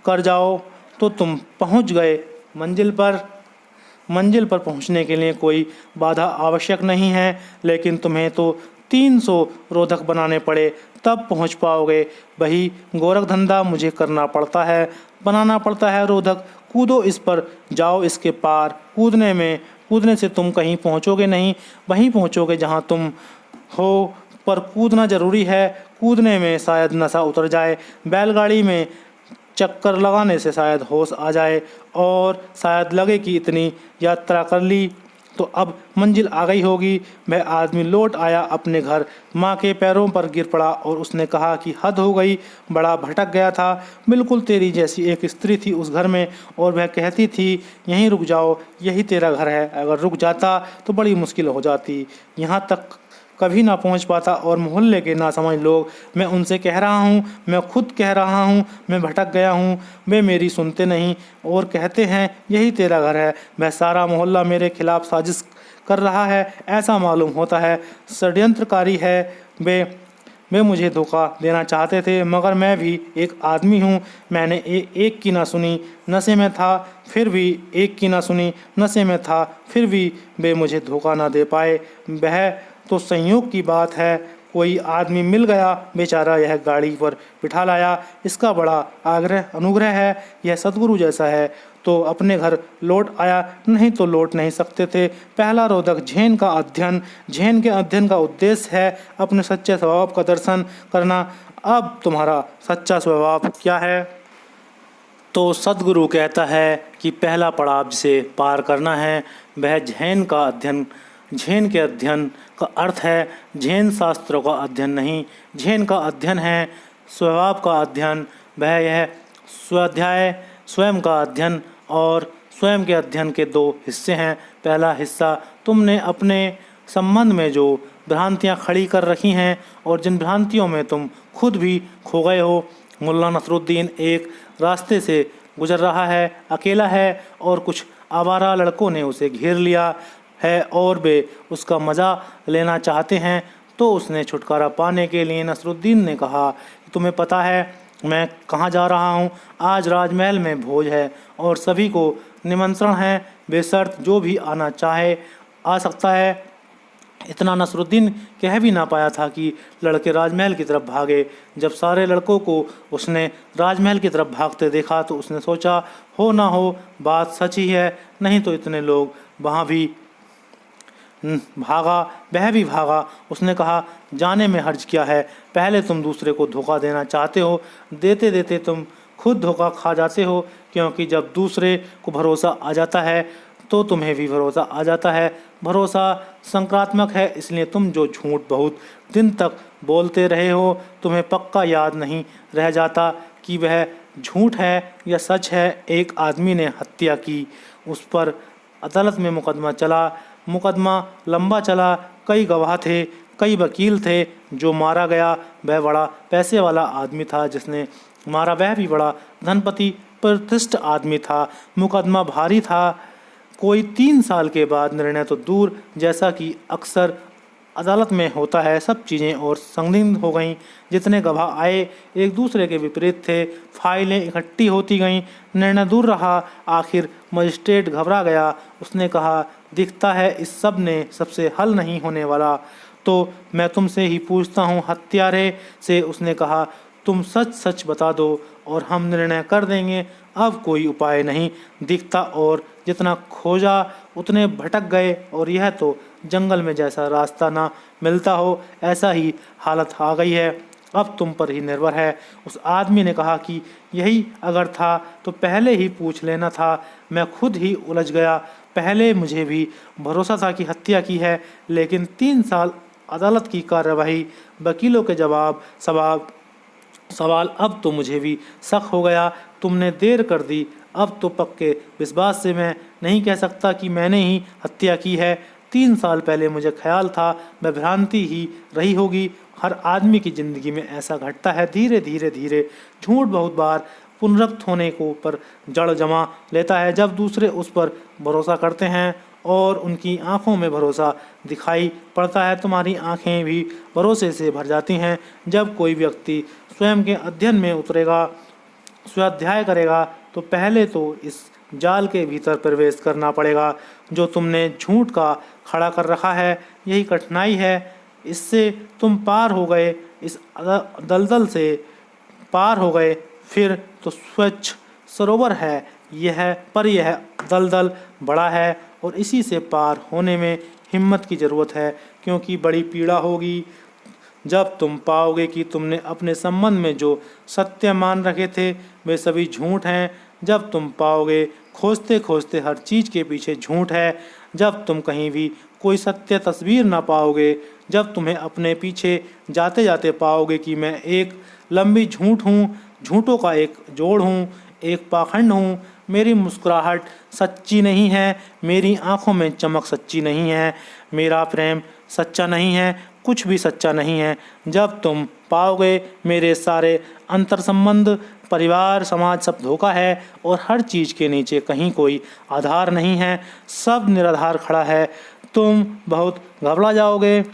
[SPEAKER 1] कर जाओ तो तुम पहुंच गए मंजिल पर पहुंचने के लिए कोई बाधा आवश्यक नहीं है, लेकिन तुम्हें तो 300 रोधक बनाने पड़े तब पहुंच पाओगे। वही गोरख धंधा मुझे करना पड़ता है, बनाना पड़ता है रोधक। कूदो इस पर, जाओ इसके पार। कूदने से तुम कहीं पहुंचोगे नहीं, वहीं पहुंचोगे जहां तुम हो। पर कूदना जरूरी है, कूदने में शायद नशा उतर जाए, बैलगाड़ी में चक्कर लगाने से शायद होश आ जाए और शायद लगे कि इतनी यात्रा कर ली तो अब मंजिल आ गई होगी। वह आदमी लौट आया अपने घर, माँ के पैरों पर गिर पड़ा और उसने कहा कि हद हो गई, बड़ा भटक गया था। बिल्कुल तेरी जैसी एक स्त्री थी उस घर में और वह कहती थी यहीं रुक जाओ, यही तेरा घर है। अगर रुक जाता तो बड़ी मुश्किल हो जाती, यहाँ तक कभी ना पहुंच पाता। और मोहल्ले के नासमझ लोग, मैं उनसे कह रहा हूँ, मैं खुद कह रहा हूँ, मैं भटक गया हूँ, वे मेरी सुनते नहीं और कहते हैं यही तेरा घर है। वह सारा मोहल्ला मेरे खिलाफ साजिश कर रहा है, ऐसा मालूम होता है षड्यंत्रकारी है। वे मुझे धोखा देना चाहते थे, मगर मैं भी एक आदमी हूँ। मैंने एक की ना सुनी, नशे में था फिर भी, एक की ना सुनी, नशे में था फिर भी वे मुझे धोखा ना दे पाए। वह तो संयोग की बात है, कोई आदमी मिल गया, बेचारा यह गाड़ी पर बिठा लाया। इसका बड़ा अनुग्रह है, यह सदगुरु जैसा है तो अपने घर लौट आया, नहीं तो लौट नहीं सकते थे। पहला रोधक झेन का अध्ययन। झेन के अध्ययन का उद्देश्य है अपने सच्चे स्वभाव का दर्शन करना। अब तुम्हारा सच्चा स्वभाव क्या है? तो सदगुरु कहता है कि पहला पड़ाव जिसे पार करना है वह झेन का अध्ययन। झेन के अध्ययन का अर्थ है झेन शास्त्रों का अध्ययन नहीं, झेन का अध्ययन है स्वभाव का अध्ययन। वह यह स्वाध्याय स्वयं का अध्ययन और स्वयं के अध्ययन के दो हिस्से हैं। पहला हिस्सा, तुमने अपने संबंध में जो भ्रांतियां खड़ी कर रखी हैं और जिन भ्रांतियों में तुम खुद भी खो गए हो। मुल्ला नसरुद्दीन एक रास्ते से गुजर रहा है, अकेला है और कुछ आवारा लड़कों ने उसे घेर लिया है और वे उसका मज़ा लेना चाहते हैं। तो उसने छुटकारा पाने के लिए नसरुद्दीन ने कहा, तुम्हें पता है मैं कहाँ जा रहा हूँ? आज राजमहल में भोज है और सभी को निमंत्रण है, बेशर्त जो भी आना चाहे आ सकता है। इतना नसरुद्दीन कह भी ना पाया था कि लड़के राजमहल की तरफ भागे। जब सारे लड़कों को उसने राजमहल की तरफ भागते देखा तो उसने सोचा हो ना हो बात सच ही है, नहीं तो इतने लोग वहाँ भी भागा, वह भी भागा। उसने कहा जाने में हर्ज क्या है, पहले तुम दूसरे को धोखा देना चाहते हो, देते देते तुम खुद धोखा खा जाते हो, क्योंकि जब दूसरे को भरोसा आ जाता है तो तुम्हें भी भरोसा आ जाता है। भरोसा संक्रात्मक है, इसलिए तुम जो झूठ बहुत दिन तक बोलते रहे हो तुम्हें पक्का याद नहीं रह जाता कि वह झूठ है या सच है। एक आदमी ने हत्या की, उस पर अदालत में मुकदमा चला। मुकदमा लंबा चला, कई गवाह थे, कई वकील थे। जो मारा गया वह बड़ा पैसे वाला आदमी था, जिसने मारा वह भी बड़ा धनपति प्रतिष्ठ आदमी था। मुकदमा भारी था। कोई 3 साल के बाद निर्णय तो दूर, जैसा कि अक्सर अदालत में होता है, सब चीज़ें और संदिग्ध हो गईं। जितने गवाह आए एक दूसरे के विपरीत थे, फाइलें इकट्ठी होती गईं, निर्णय दूर रहा। आखिर मजिस्ट्रेट घबरा गया। उसने कहा दिखता है इस सब ने सबसे हल नहीं होने वाला, तो मैं तुमसे ही पूछता हूँ हत्यारे से। उसने कहा तुम सच सच बता दो और हम निर्णय कर देंगे। अब कोई उपाय नहीं दिखता और जितना खोजा उतने भटक गए और यह तो जंगल में जैसा रास्ता ना मिलता हो ऐसा ही हालत आ गई है। अब तुम पर ही निर्भर है। उस आदमी ने कहा कि यही अगर था तो पहले ही पूछ लेना था, मैं खुद ही उलझ गया। पहले मुझे भी भरोसा था कि हत्या की है, लेकिन 3 साल अदालत की कार्यवाही, वकीलों के सवाल, अब तो मुझे भी शक हो गया। तुमने देर कर दी। अब तो पक्के विश्वास से मैं नहीं कह सकता कि मैंने ही हत्या की है। 3 साल पहले मुझे ख्याल था वह भ्रांति ही रही होगी। हर आदमी की ज़िंदगी में ऐसा घटता है, धीरे धीरे झूठ बहुत बार पुनरुक्त होने को पर जड़ जमा लेता है। जब दूसरे उस पर भरोसा करते हैं और उनकी आंखों में भरोसा दिखाई पड़ता है, तुम्हारी आंखें भी भरोसे से भर जाती हैं। जब कोई व्यक्ति स्वयं के अध्ययन में उतरेगा, स्वाध्याय करेगा, तो पहले तो इस जाल के भीतर प्रवेश करना पड़ेगा जो तुमने झूठ का खड़ा कर रखा है। यही कठिनाई है, इससे तुम पार हो गए, इस दलदल से पार हो गए, फिर तो स्वच्छ सरोवर है यह, पर यह दलदल बड़ा है और इसी से पार होने में हिम्मत की ज़रूरत है, क्योंकि बड़ी पीड़ा होगी जब तुम पाओगे कि तुमने अपने संबंध में जो सत्य मान रखे थे वे सभी झूठ हैं। जब तुम पाओगे खोजते खोजते हर चीज़ के पीछे झूठ है। जब तुम कहीं भी कोई सत्य तस्वीर ना पाओगे, जब तुम्हें अपने पीछे जाते जाते पाओगे कि मैं एक लंबी झूठ हूँ, झूठों का एक जोड़ हूँ, एक पाखंड हूँ, मेरी मुस्कुराहट सच्ची नहीं है, मेरी आंखों में चमक सच्ची नहीं है, मेरा प्रेम सच्चा नहीं है, कुछ भी सच्चा नहीं है। जब तुम पाओगे मेरे सारे अंतर संबंध, परिवार, समाज सब धोखा है और हर चीज़ के नीचे कहीं कोई आधार नहीं है, सब निराधार खड़ा है, तुम बहुत घबरा जाओगे।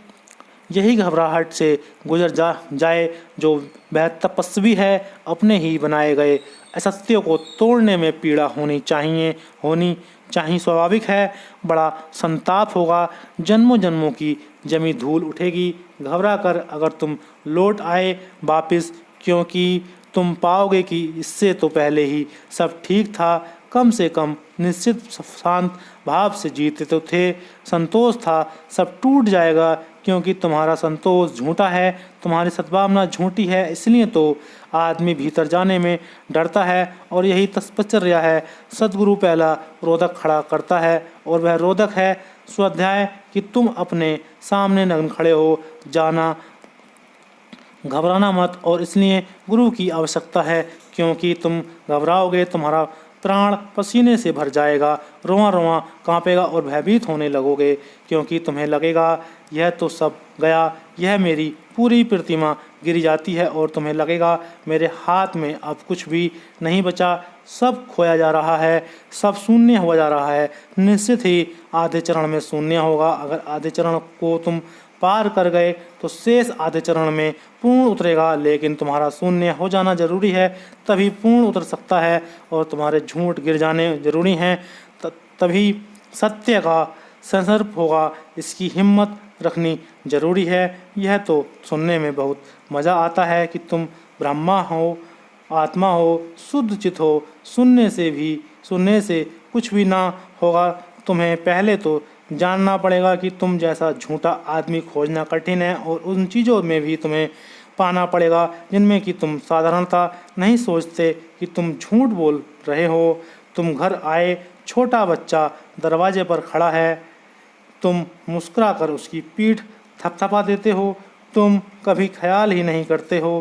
[SPEAKER 1] यही घबराहट से गुजर जाए जो वह तपस्वी है, अपने ही बनाए गए असत्यों को तोड़ने में पीड़ा होनी चाहिए स्वाभाविक है। बड़ा संताप होगा, जन्मों जन्मों की जमी धूल उठेगी। घबरा कर अगर तुम लौट आए वापिस, क्योंकि तुम पाओगे कि इससे तो पहले ही सब ठीक था, कम से कम निश्चित शांत भाव से जीते तो थे, संतोष था, सब टूट जाएगा, क्योंकि तुम्हारा संतोष झूठा है, तुम्हारी सद्भावना झूठी है, इसलिए तो आदमी भीतर जाने में डरता है। और यही तपश्चर्या है। सद्गुरु पहला रोधक खड़ा करता है और वह रोधक है स्वाध्याय, कि तुम अपने सामने नग्न खड़े हो जाना, घबराना मत। और इसलिए गुरु की आवश्यकता है, क्योंकि तुम घबराओगे तुम्हारा प्राण पसीने से भर जाएगा, रोआं रोआं कांपेगा और भयभीत होने लगोगे, क्योंकि तुम्हें लगेगा यह तो सब गया, यह मेरी पूरी प्रतिमा गिर जाती है, और तुम्हें लगेगा मेरे हाथ में अब कुछ भी नहीं बचा, सब खोया जा रहा है, सब शून्य हुआ जा रहा है। निश्चित ही आधे चरण में शून्य होगा। अगर आधे चरण को तुम पार कर गए तो शेष आधे चरण में पूर्ण उतरेगा, लेकिन तुम्हारा शून्य हो जाना जरूरी है, तभी पूर्ण उतर सकता है, और तुम्हारे झूठ गिर जाने जरूरी हैं, तभी सत्य का संसर्प होगा। इसकी हिम्मत रखनी जरूरी है। यह तो सुनने में बहुत मज़ा आता है कि तुम ब्रह्मा हो, आत्मा हो, शुद्ध चित हो, सुनने से कुछ भी ना होगा। तुम्हें पहले तो जानना पड़ेगा कि तुम जैसा झूठा आदमी खोजना कठिन है, और उन चीज़ों में भी तुम्हें पाना पड़ेगा जिनमें कि तुम साधारणता नहीं सोचते कि तुम झूठ बोल रहे हो। तुम घर आए, छोटा बच्चा दरवाजे पर खड़ा है, तुम मुस्कुरा कर उसकी पीठ थपथपा देते हो। तुम कभी ख्याल ही नहीं करते हो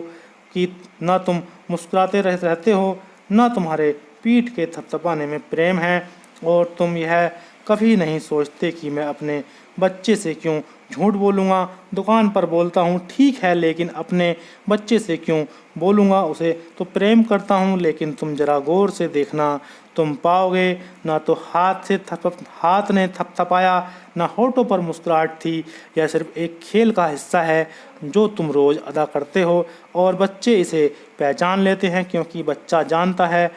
[SPEAKER 1] कि न तुम मुस्कुराते रहते हो, न तुम्हारे पीठ के थपथपाने में प्रेम है, और तुम यह कभी नहीं सोचते कि मैं अपने बच्चे से क्यों झूठ बोलूँगा। दुकान पर बोलता हूँ ठीक है, लेकिन अपने बच्चे से क्यों बोलूँगा, उसे तो प्रेम करता हूँ। लेकिन तुम जरा गौर से देखना, तुम पाओगे ना तो हाथ ने थपथपाया, ना होठों पर मुस्कुराहट थी। यह सिर्फ एक खेल का हिस्सा है जो तुम रोज़ अदा करते हो, और बच्चे इसे पहचान लेते हैं, क्योंकि बच्चा जानता है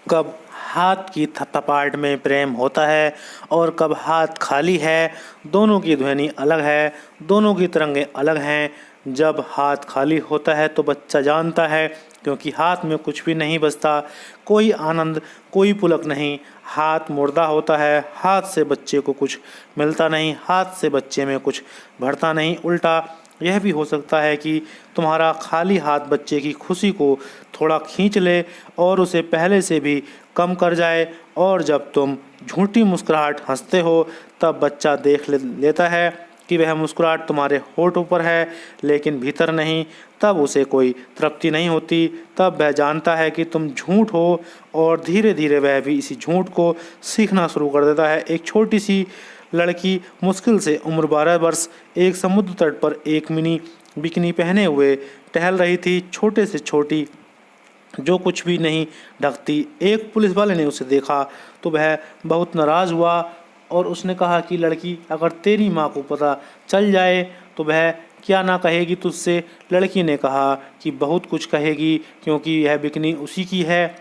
[SPEAKER 1] कब हाथ की थपथपाहट में प्रेम होता है और कब हाथ खाली है। दोनों की ध्वनि अलग है, दोनों की तरंगें अलग हैं। जब हाथ खाली होता है तो बच्चा जानता है, क्योंकि हाथ में कुछ भी नहीं बचता, कोई आनंद, कोई पुलक नहीं। हाथ मुर्दा होता है, हाथ से बच्चे को कुछ मिलता नहीं, हाथ से बच्चे में कुछ भरता नहीं। उल्टा यह भी हो सकता है कि तुम्हारा खाली हाथ बच्चे की खुशी को थोड़ा खींच ले और उसे पहले से भी कम कर जाए, और जब तुम झूठी मुस्कुराहट हंसते हो तब बच्चा देख लेता है कि वह मुस्कुराहट तुम्हारे होठों पर है लेकिन भीतर नहीं। तब उसे कोई तृप्ति नहीं होती, तब वह जानता है कि तुम झूठ हो, और धीरे धीरे वह भी इसी झूठ को सीखना शुरू कर देता है। एक छोटी सी लड़की मुश्किल से उम्र 12 वर्ष एक समुद्र तट पर एक मिनी बिकनी पहने हुए टहल रही थी, छोटे से छोटी, जो कुछ भी नहीं ढकती। एक पुलिस वाले ने उसे देखा तो वह बहुत नाराज़ हुआ और उसने कहा कि लड़की, अगर तेरी माँ को पता चल जाए तो वह क्या ना कहेगी तुझसे। लड़की ने कहा कि बहुत कुछ कहेगी, क्योंकि यह बिकनी उसी की है,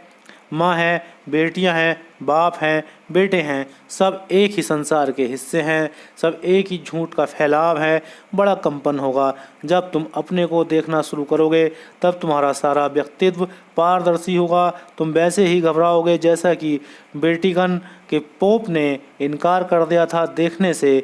[SPEAKER 1] माँ है, बेटियां हैं, बाप हैं, बेटे हैं, सब एक ही संसार के हिस्से हैं, सब एक ही झूठ का फैलाव है। बड़ा कंपन होगा जब तुम अपने को देखना शुरू करोगे, तब तुम्हारा सारा व्यक्तित्व पारदर्शी होगा। तुम वैसे ही घबराओगे जैसा कि वेटिकन के पोप ने इनकार कर दिया था देखने से।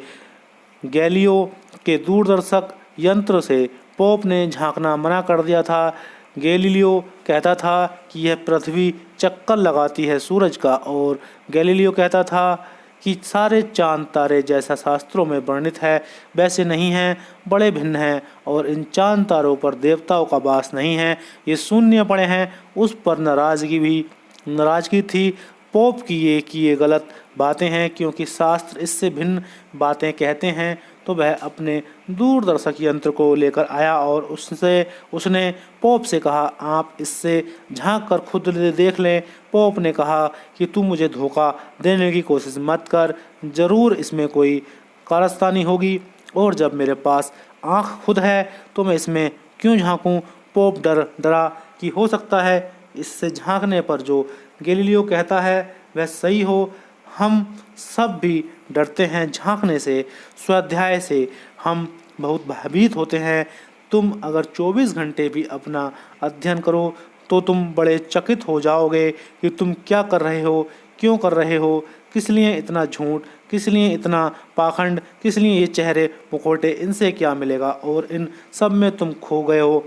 [SPEAKER 1] गैलियो के दूरदर्शक यंत्र से पोप ने झांकना मना कर दिया था। गैलीलियो कहता था कि यह पृथ्वी चक्कर लगाती है सूरज का, और गैलीलियो कहता था कि सारे चांद तारे जैसा शास्त्रों में वर्णित है वैसे नहीं हैं, बड़े भिन्न हैं, और इन चांद तारों पर देवताओं का वास नहीं है, ये शून्य पड़े हैं। उस पर नाराजगी थी। पोप की ये गलत बातें हैं, क्योंकि शास्त्र इससे भिन्न बातें कहते हैं। तो वह अपने दूरदर्शक यंत्र को लेकर आया और उसने पोप से कहा, आप इससे झांक कर खुद देख लें। पोप ने कहा कि तू मुझे धोखा देने की कोशिश मत कर, ज़रूर इसमें कोई कारस्तानी होगी, और जब मेरे पास आँख खुद है तो मैं इसमें क्यों झांकूं। पोप डरा कि हो सकता है इससे झांकने पर जो गैलीलियो कहता है वह सही हो। हम सब भी डरते हैं झांकने से, स्वाध्याय से हम बहुत भयभीत होते हैं। तुम अगर 24 घंटे भी अपना अध्ययन करो तो तुम बड़े चकित हो जाओगे कि तुम क्या कर रहे हो, क्यों कर रहे हो, किस लिए इतना झूठ, किस लिए इतना पाखंड, किस लिए ये चेहरे मुखौटे, इनसे क्या मिलेगा, और इन सब में तुम खो गए हो।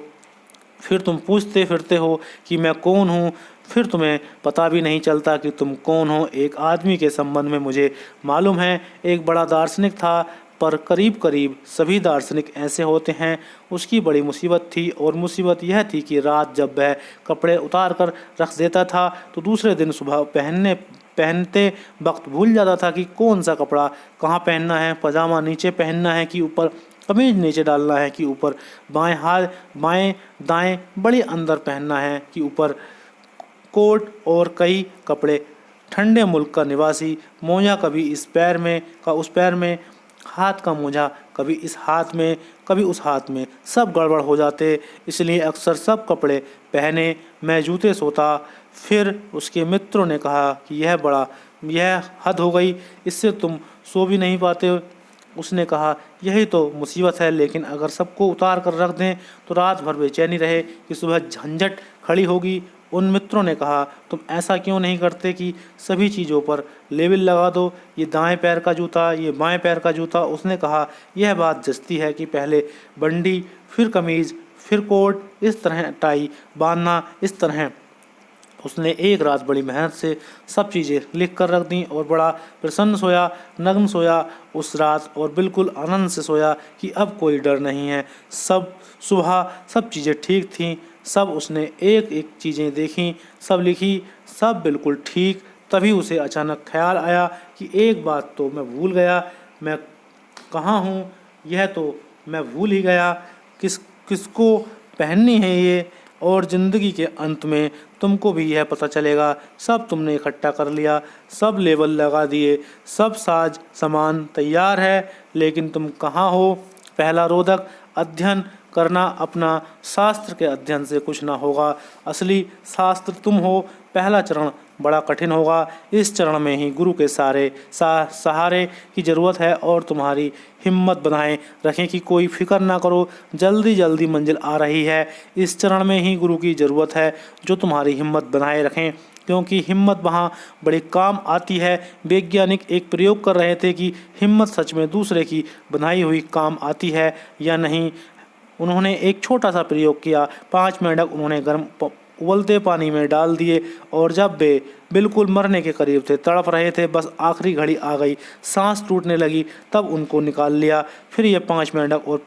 [SPEAKER 1] फिर तुम पूछते फिरते हो कि मैं कौन हूँ, फिर तुम्हें पता भी नहीं चलता कि तुम कौन हो। एक आदमी के संबंध में मुझे मालूम है, एक बड़ा दार्शनिक था, पर करीब करीब सभी दार्शनिक ऐसे होते हैं। उसकी बड़ी मुसीबत थी, और मुसीबत यह थी कि रात जब वह कपड़े उतार कर रख देता था तो दूसरे दिन सुबह पहनते वक्त भूल जाता था कि कौन सा कपड़ा कहाँ पहनना है, पजामा नीचे पहनना है कि ऊपर, कमीज नीचे डालना है कि ऊपर, बाएं हाथ बाएं दाएं बड़ी अंदर पहनना है कि ऊपर, कोट और कई कपड़े। ठंडे मुल्क का निवासी, मोजा कभी इस पैर में का उस पैर में, हाथ का मोजा कभी इस हाथ में कभी उस हाथ में, सब गड़बड़ हो जाते, इसलिए अक्सर सब कपड़े पहने मैं जूते सोता। फिर उसके मित्रों ने कहा कि यह हद हो गई, इससे तुम सो भी नहीं पाते। उसने कहा यही तो मुसीबत है, लेकिन अगर सबको उतार कर रख दें तो रात भर बेचैनी रहे कि सुबह झंझट खड़ी होगी। उन मित्रों ने कहा तुम ऐसा क्यों नहीं करते कि सभी चीज़ों पर लेबल लगा दो, ये दाएं पैर का जूता, ये बाएं पैर का जूता। उसने कहा यह बात जचती है कि पहले बंडी, फिर कमीज, फिर कोट, इस तरह टाई बांधना, इस तरह। उसने एक रात बड़ी मेहनत से सब चीज़ें लिख कर रख दी और बड़ा प्रसन्न सोया, नग्न सोया उस रात, और बिल्कुल आनंद से सोया कि अब कोई डर नहीं है। सुबह सब चीज़ें ठीक थीं, सब उसने एक एक चीज़ें देखीं, सब लिखी, सब बिल्कुल ठीक। तभी उसे अचानक ख्याल आया कि एक बात तो मैं भूल गया, मैं कहाँ हूँ, यह तो मैं भूल ही गया। किसको पहननी है ये, और ज़िंदगी के अंत में तुमको भी यह पता चलेगा। सब तुमने इकट्ठा कर लिया, सब लेबल लगा दिए, सब साज सामान तैयार है, लेकिन तुम कहाँ हो। पहला रोधक अध्ययन करना अपना, शास्त्र के अध्ययन से कुछ ना होगा, असली शास्त्र तुम हो। पहला चरण बड़ा कठिन होगा, इस चरण में ही गुरु के सहारे की ज़रूरत है, और तुम्हारी हिम्मत बनाए रखें कि कोई फिक्र ना करो, जल्दी जल्दी मंजिल आ रही है। इस चरण में ही गुरु की ज़रूरत है जो तुम्हारी हिम्मत बनाए रखें, क्योंकि हिम्मत वहाँ बड़े काम आती है। वैज्ञानिक एक प्रयोग कर रहे थे कि हिम्मत सच में दूसरे की बनाई हुई काम आती है या नहीं। उन्होंने एक छोटा सा प्रयोग किया। 5 मेंढक उन्होंने गर्म उबलते पानी में डाल दिए, और जब वे बिल्कुल मरने के करीब थे, तड़प रहे थे, बस आखिरी घड़ी आ गई, सांस टूटने लगी, तब उनको निकाल लिया। फिर ये 5 मेंढक और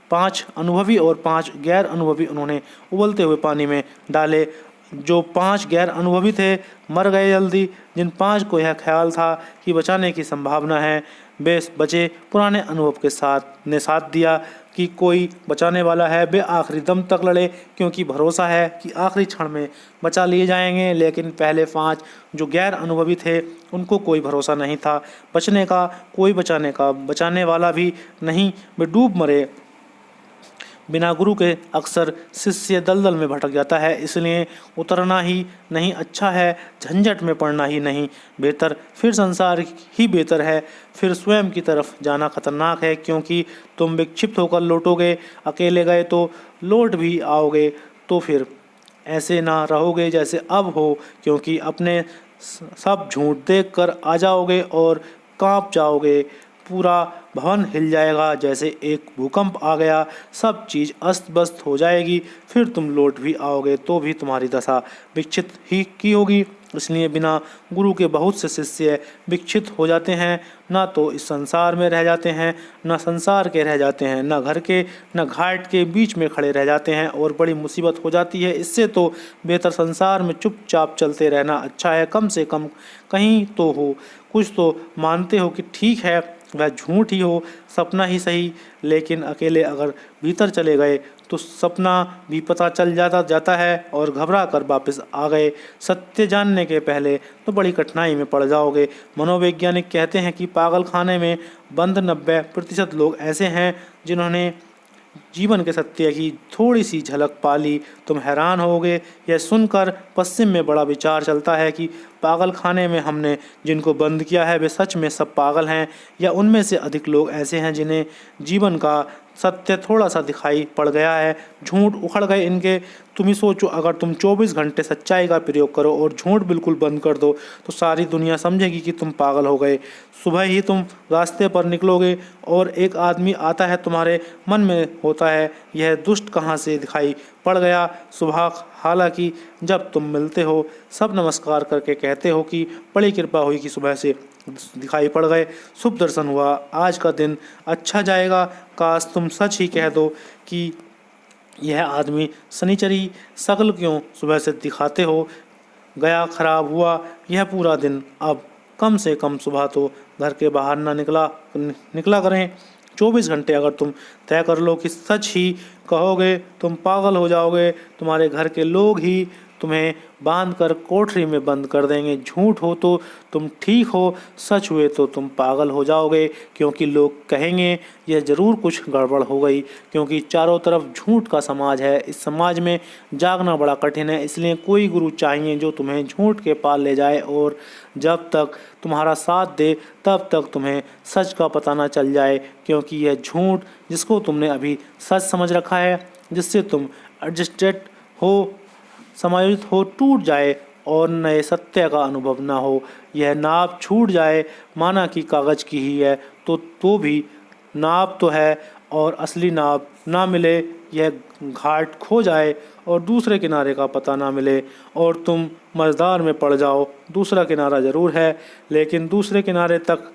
[SPEAKER 1] 5 अनुभवी और 5 गैर अनुभवी उन्होंने उबलते हुए पानी में डाले। जो 5 गैर अनुभवी थे मर गए जल्दी। जिन 5 को यह ख्याल था कि बचाने की संभावना है, वे बचे। पुराने अनुभव के साथ दिया कि कोई बचाने वाला है, वे आखिरी दम तक लड़े, क्योंकि भरोसा है कि आखिरी क्षण में बचा लिए जाएंगे। लेकिन पहले 5 जो गैर अनुभवी थे, उनको कोई भरोसा नहीं था बचने का, कोई बचाने वाला भी नहीं, वे डूब मरे। बिना गुरु के अक्सर शिष्य दलदल में भटक जाता है, इसलिए उतरना ही नहीं अच्छा है, झंझट में पड़ना ही नहीं बेहतर, फिर संसार ही बेहतर है, फिर स्वयं की तरफ जाना खतरनाक है, क्योंकि तुम विक्षिप्त होकर लौटोगे, अकेले गए तो लौट भी आओगे, तो फिर ऐसे ना रहोगे जैसे अब हो, क्योंकि अपने सब झूठ देखकर आ जाओगे और कांप जाओगे, पूरा भवन हिल जाएगा जैसे एक भूकंप आ गया, सब चीज़ अस्त व्यस्त हो जाएगी, फिर तुम लौट भी आओगे तो भी तुम्हारी दशा विक्षिप्त ही की होगी। इसलिए बिना गुरु के बहुत से शिष्य विक्षिप्त हो जाते हैं, ना तो इस संसार में रह जाते हैं, ना संसार के रह जाते हैं, ना घर के ना घाट के बीच में खड़े रह जाते हैं और बड़ी मुसीबत हो जाती है। इससे तो बेहतर संसार में चुपचाप चलते रहना अच्छा है, कम से कम कहीं तो हो, कुछ तो मानते हो कि ठीक है वह झूठ ही हो, सपना ही सही, लेकिन अकेले अगर भीतर चले गए तो सपना भी पता चल जाता है और घबरा कर वापस आ गए सत्य जानने के पहले तो बड़ी कठिनाई में पड़ जाओगे। मनोवैज्ञानिक कहते हैं कि पागल खाने में बंद 90% लोग ऐसे हैं जिन्होंने जीवन के सत्य की थोड़ी सी झलक पा ली। तुम हैरान होगे यह सुनकर, पश्चिम में बड़ा विचार चलता है कि पागल खाने में हमने जिनको बंद किया है वे सच में सब पागल हैं, या उनमें से अधिक लोग ऐसे हैं जिन्हें जीवन का सत्य थोड़ा सा दिखाई पड़ गया है, झूठ उखड़ गए इनके। तुम ही सोचो, अगर तुम 24 घंटे सच्चाई का प्रयोग करो और झूठ बिल्कुल बंद कर दो तो सारी दुनिया समझेगी कि तुम पागल हो गए। सुबह ही तुम रास्ते पर निकलोगे और एक आदमी आता है, तुम्हारे मन में होता है यह दुष्ट कहाँ से दिखाई पड़ गया सुबह। हालांकि जब तुम मिलते हो सब नमस्कार करके कहते हो कि बड़ी कृपा हुई कि सुबह से दिखाई पड़ गए, शुभ दर्शन हुआ, आज का दिन अच्छा जाएगा। काश तुम सच ही कह दो कि यह आदमी शनिचरी शक्ल क्यों सुबह से दिखाते हो, गया खराब हुआ यह पूरा दिन, अब कम से कम सुबह तो घर के बाहर ना निकला करें। 24 घंटे अगर तुम तय कर लो कि सच ही कहोगे तुम पागल हो जाओगे, तुम्हारे घर के लोग ही तुम्हें बांध कर कोठरी में बंद कर देंगे। झूठ हो तो तुम ठीक हो, सच हुए तो तुम पागल हो जाओगे, क्योंकि लोग कहेंगे यह ज़रूर कुछ गड़बड़ हो गई, क्योंकि चारों तरफ झूठ का समाज है। इस समाज में जागना बड़ा कठिन है, इसलिए कोई गुरु चाहिए जो तुम्हें झूठ के पार ले जाए और जब तक तुम्हारा साथ दे तब तक तुम्हें सच का पता ना चल जाए, क्योंकि यह झूठ जिसको तुमने अभी सच समझ रखा है, जिससे तुम एडजस्टेड हो, समायोजित हो, टूट जाए और नए सत्य का अनुभव ना हो। यह नाव छूट जाए माना कि कागज़ की ही है तो भी नाव तो है और असली नाव ना मिले, यह घाट खो जाए और दूसरे किनारे का पता ना मिले और तुम मझधार में पड़ जाओ। दूसरा किनारा ज़रूर है लेकिन दूसरे किनारे तक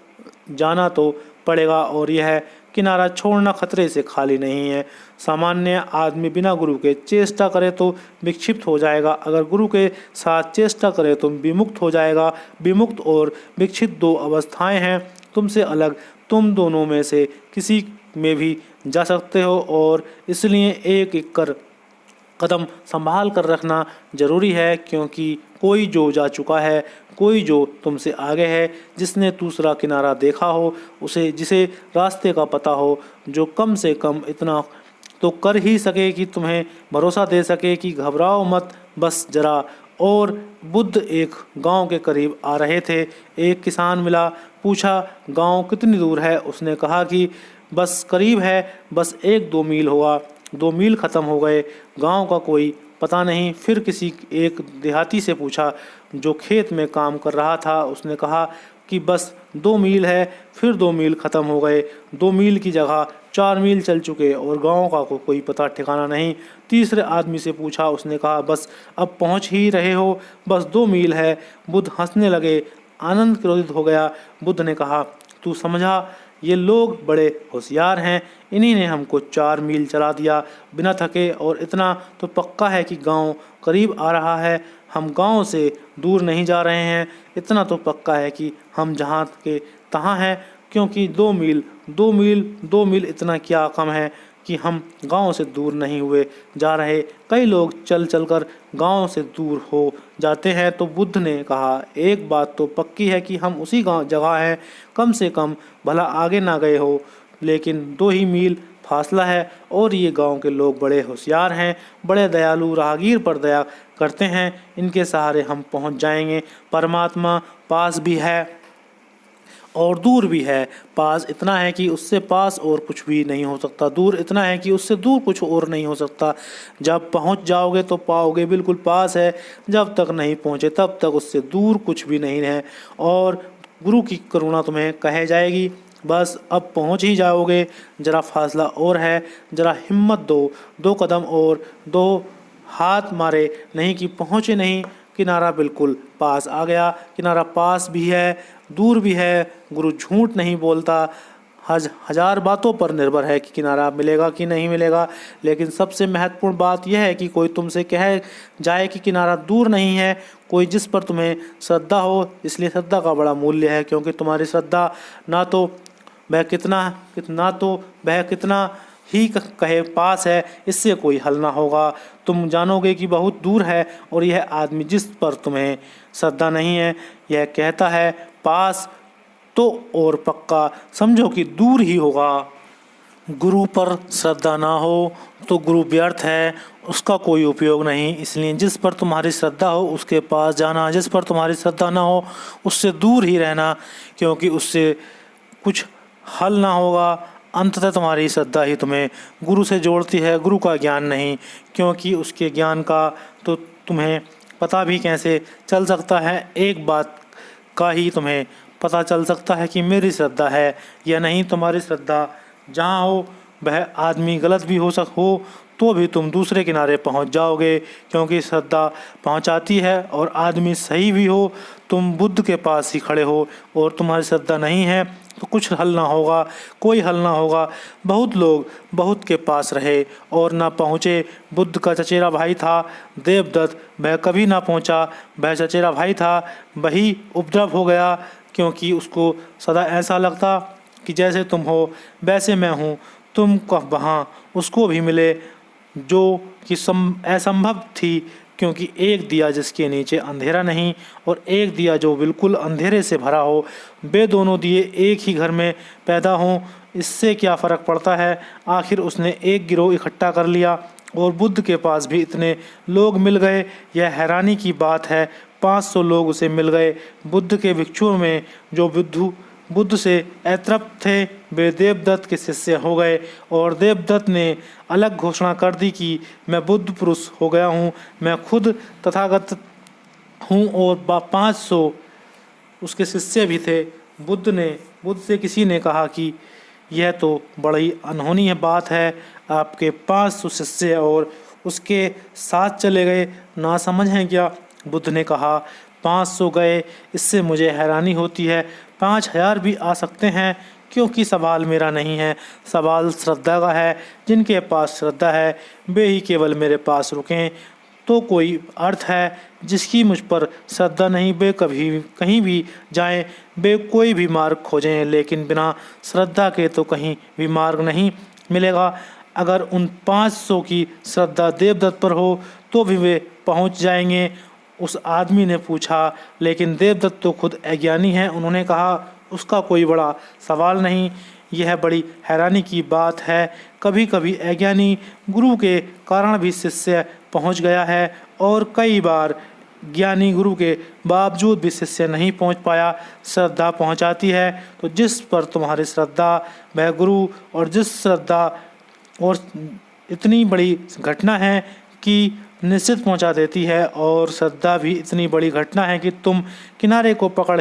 [SPEAKER 1] जाना तो पड़ेगा और यह किनारा छोड़ना खतरे से खाली नहीं है। सामान्य आदमी बिना गुरु के चेष्टा करे तो विक्षिप्त हो जाएगा, अगर गुरु के साथ चेष्टा करे तो विमुक्त हो जाएगा। विमुक्त और विक्षिप्त दो अवस्थाएं हैं, तुमसे अलग तुम दोनों में से किसी में भी जा सकते हो और इसलिए एक एक कर कदम संभाल कर रखना जरूरी है, क्योंकि कोई जो जा चुका है, कोई जो तुमसे आगे है, जिसने दूसरा किनारा देखा हो, उसे जिसे रास्ते का पता हो, जो कम से कम इतना तो कर ही सके कि तुम्हें भरोसा दे सके कि घबराओ मत, बस जरा। और बुद्ध एक गांव के करीब आ रहे थे, एक किसान मिला, पूछा गांव कितनी दूर है, उसने कहा कि बस करीब है, बस 1-2 मील होगा। 2 मील ख़त्म हो गए, गांव का कोई पता नहीं। फिर किसी एक देहाती से पूछा जो खेत में काम कर रहा था, उसने कहा कि बस 2 मील है। फिर 2 मील ख़त्म हो गए, 2 मील की जगह 4 मील चल चुके और गांव का कोई पता ठिकाना नहीं। तीसरे आदमी से पूछा, उसने कहा बस अब पहुंच ही रहे हो, बस 2 मील है। बुद्ध हंसने लगे, आनंद क्रोधित हो गया। बुद्ध ने कहा तू समझा, ये लोग बड़े होशियार हैं, इन्हीं ने हमको 4 मील चला दिया बिना थके, और इतना तो पक्का है कि गांव करीब आ रहा है, हम गांव से दूर नहीं जा रहे हैं। इतना तो पक्का है कि हम जहाँ के तहाँ हैं, क्योंकि 2 मील इतना क्या कम है कि हम गांव से दूर नहीं हुए जा रहे। कई लोग चल कर गांव से दूर हो जाते हैं। तो बुद्ध ने कहा एक बात तो पक्की है कि हम उसी गांव जगह हैं, कम से कम भला आगे ना गए हो, लेकिन 2 ही मील फासला है और ये गांव के लोग बड़े होशियार हैं, बड़े दयालु, राहगीर पर दया करते हैं, इनके सहारे हम पहुंच जाएंगे। परमात्मा पास भी है और दूर भी है। पास इतना है कि उससे पास और कुछ भी नहीं हो सकता, दूर इतना है कि उससे दूर कुछ और नहीं हो सकता। जब पहुंच जाओगे तो पाओगे, बिल्कुल पास है। जब तक नहीं पहुंचे तब तक उससे दूर कुछ भी नहीं है। और गुरु की करुणा तुम्हें कहे जाएगी, बस अब पहुंच ही जाओगे, ज़रा फासला और है, ज़रा हिम्मत दो, 2 कदम और 2 हाथ मारे नहीं कि पहुँचे नहीं। किनारा बिल्कुल पास आ गया, किनारा पास भी है, दूर भी है। गुरु झूठ नहीं बोलता। हजार बातों पर निर्भर है कि किनारा मिलेगा कि नहीं मिलेगा, लेकिन सबसे महत्वपूर्ण बात यह है कि कोई तुमसे कहे जाए कि किनारा दूर नहीं है, कोई जिस पर तुम्हें श्रद्धा हो। इसलिए श्रद्धा का बड़ा मूल्य है, क्योंकि तुम्हारी श्रद्धा ना तो वह कितना ही कहे पास है, इससे कोई हल ना होगा। तुम जानोगे कि बहुत दूर है, और यह आदमी जिस पर तुम्हें श्रद्धा नहीं है, यह कहता है पास तो और पक्का समझो कि दूर ही होगा। गुरु पर श्रद्धा ना हो तो गुरु व्यर्थ है, उसका कोई उपयोग नहीं। इसलिए जिस पर तुम्हारी श्रद्धा हो उसके पास जाना, जिस पर तुम्हारी श्रद्धा ना हो उससे दूर ही रहना, क्योंकि उससे कुछ हल ना होगा। अंततः तुम्हारी श्रद्धा ही तुम्हें गुरु से जोड़ती है, गुरु का ज्ञान नहीं, क्योंकि उसके ज्ञान का तो तुम्हें पता भी कैसे चल सकता है। एक बात का ही तुम्हें पता चल सकता है कि मेरी श्रद्धा है या नहीं। तुम्हारी श्रद्धा जहाँ हो वह आदमी गलत भी हो तो भी तुम दूसरे किनारे पहुँच जाओगे, क्योंकि श्रद्धा पहुँचाती है। और आदमी सही भी हो, तुम बुद्ध के पास ही खड़े हो और तुम्हारी श्रद्धा नहीं है तो कुछ हल ना होगा, कोई हल ना होगा। बहुत लोग बहुत के पास रहे और ना पहुँचे। बुद्ध का चचेरा भाई था देवदत्त, वह कभी ना पहुँचा। वह चचेरा भाई था, वही उपद्रव हो गया, क्योंकि उसको सदा ऐसा लगता कि जैसे तुम हो वैसे मैं हूँ। तुम वहाँ उसको भी मिले जो कि असंभव थी, क्योंकि एक दिया जिसके नीचे अंधेरा नहीं और एक दिया जो बिल्कुल अंधेरे से भरा हो, वे दोनों दिए एक ही घर में पैदा हों, इससे क्या फ़र्क पड़ता है। आखिर उसने एक गिरोह इकट्ठा कर लिया और बुद्ध के पास भी इतने लोग मिल गए। यह हैरानी की बात है, 500 लोग उसे मिल गए। बुद्ध के भिक्षुओं में जो बुद्ध से अतृप्त थे वे देवदत्त के शिष्य हो गए, और देवदत्त ने अलग घोषणा कर दी कि मैं बुद्ध पुरुष हो गया हूँ, मैं खुद तथागत हूँ। और 500 उसके शिष्य भी थे। बुद्ध से किसी ने कहा कि यह तो बड़ी अनहोनी बात है, आपके 500 शिष्य और उसके साथ चले गए, ना समझ हैं क्या। बुद्ध ने कहा 500 गए, इससे मुझे हैरानी होती है, 5000 भी आ सकते हैं, क्योंकि सवाल मेरा नहीं है, सवाल श्रद्धा का है। जिनके पास श्रद्धा है वे ही केवल मेरे पास रुकें तो कोई अर्थ है, जिसकी मुझ पर श्रद्धा नहीं वे कभी कहीं भी जाएं, वे कोई भी मार्ग खोजें, लेकिन बिना श्रद्धा के तो कहीं भी मार्ग नहीं मिलेगा। अगर उन 500 की श्रद्धा देवदत्त पर हो तो भी वे पहुंच जाएंगे। उस आदमी ने पूछा, लेकिन देवदत्त तो खुद अज्ञानी है। उन्होंने कहा उसका कोई बड़ा सवाल नहीं, यह बड़ी हैरानी की बात है। कभी कभी अज्ञानी गुरु के कारण भी शिष्य पहुंच गया है, और कई बार ज्ञानी गुरु के बावजूद भी शिष्य नहीं पहुंच पाया। श्रद्धा पहुंचाती है, तो जिस पर तुम्हारी श्रद्धा वह गुरु, और जिस श्रद्धा और इतनी बड़ी घटना है कि निश्चित पहुंचा देती है, और श्रद्धा भी इतनी बड़ी घटना है कि तुम किनारे को पकड़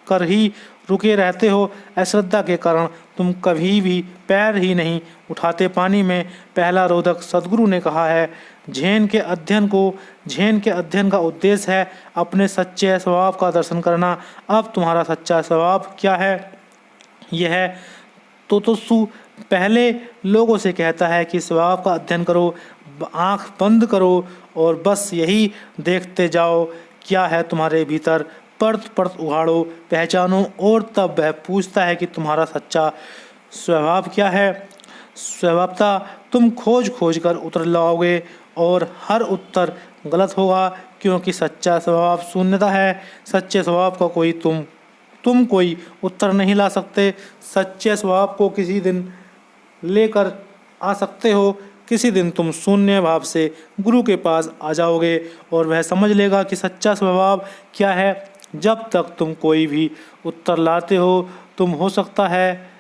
[SPEAKER 1] कर ही रुके रहते हो। अश्रद्धा के कारण तुम कभी भी पैर ही नहीं उठाते पानी में। पहला रोधक सद्गुरु ने कहा है, झेन के अध्ययन का उद्देश्य है अपने सच्चे स्वभाव का दर्शन करना। अब तुम्हारा सच्चा स्वभाव क्या है? यह तोत्सु पहले लोगों से कहता है कि स्वभाव का अध्ययन करो, आंख बंद करो और बस यही देखते जाओ क्या है तुम्हारे भीतर। परत परत उघाड़ो, पहचानो, और तब वह पूछता है कि तुम्हारा सच्चा स्वभाव क्या है। स्वभावतः तुम खोज खोज कर उत्तर लाओगे और हर उत्तर गलत होगा, क्योंकि सच्चा स्वभाव शून्यता है। सच्चे स्वभाव का कोई तुम कोई उत्तर नहीं ला सकते। सच्चे स्वभाव को किसी दिन लेकर आ सकते हो। किसी दिन तुम शून्य भाव से गुरु के पास आ जाओगे और वह समझ लेगा कि सच्चा स्वभाव क्या है। जब तक तुम कोई भी उत्तर लाते हो, तुम हो सकता है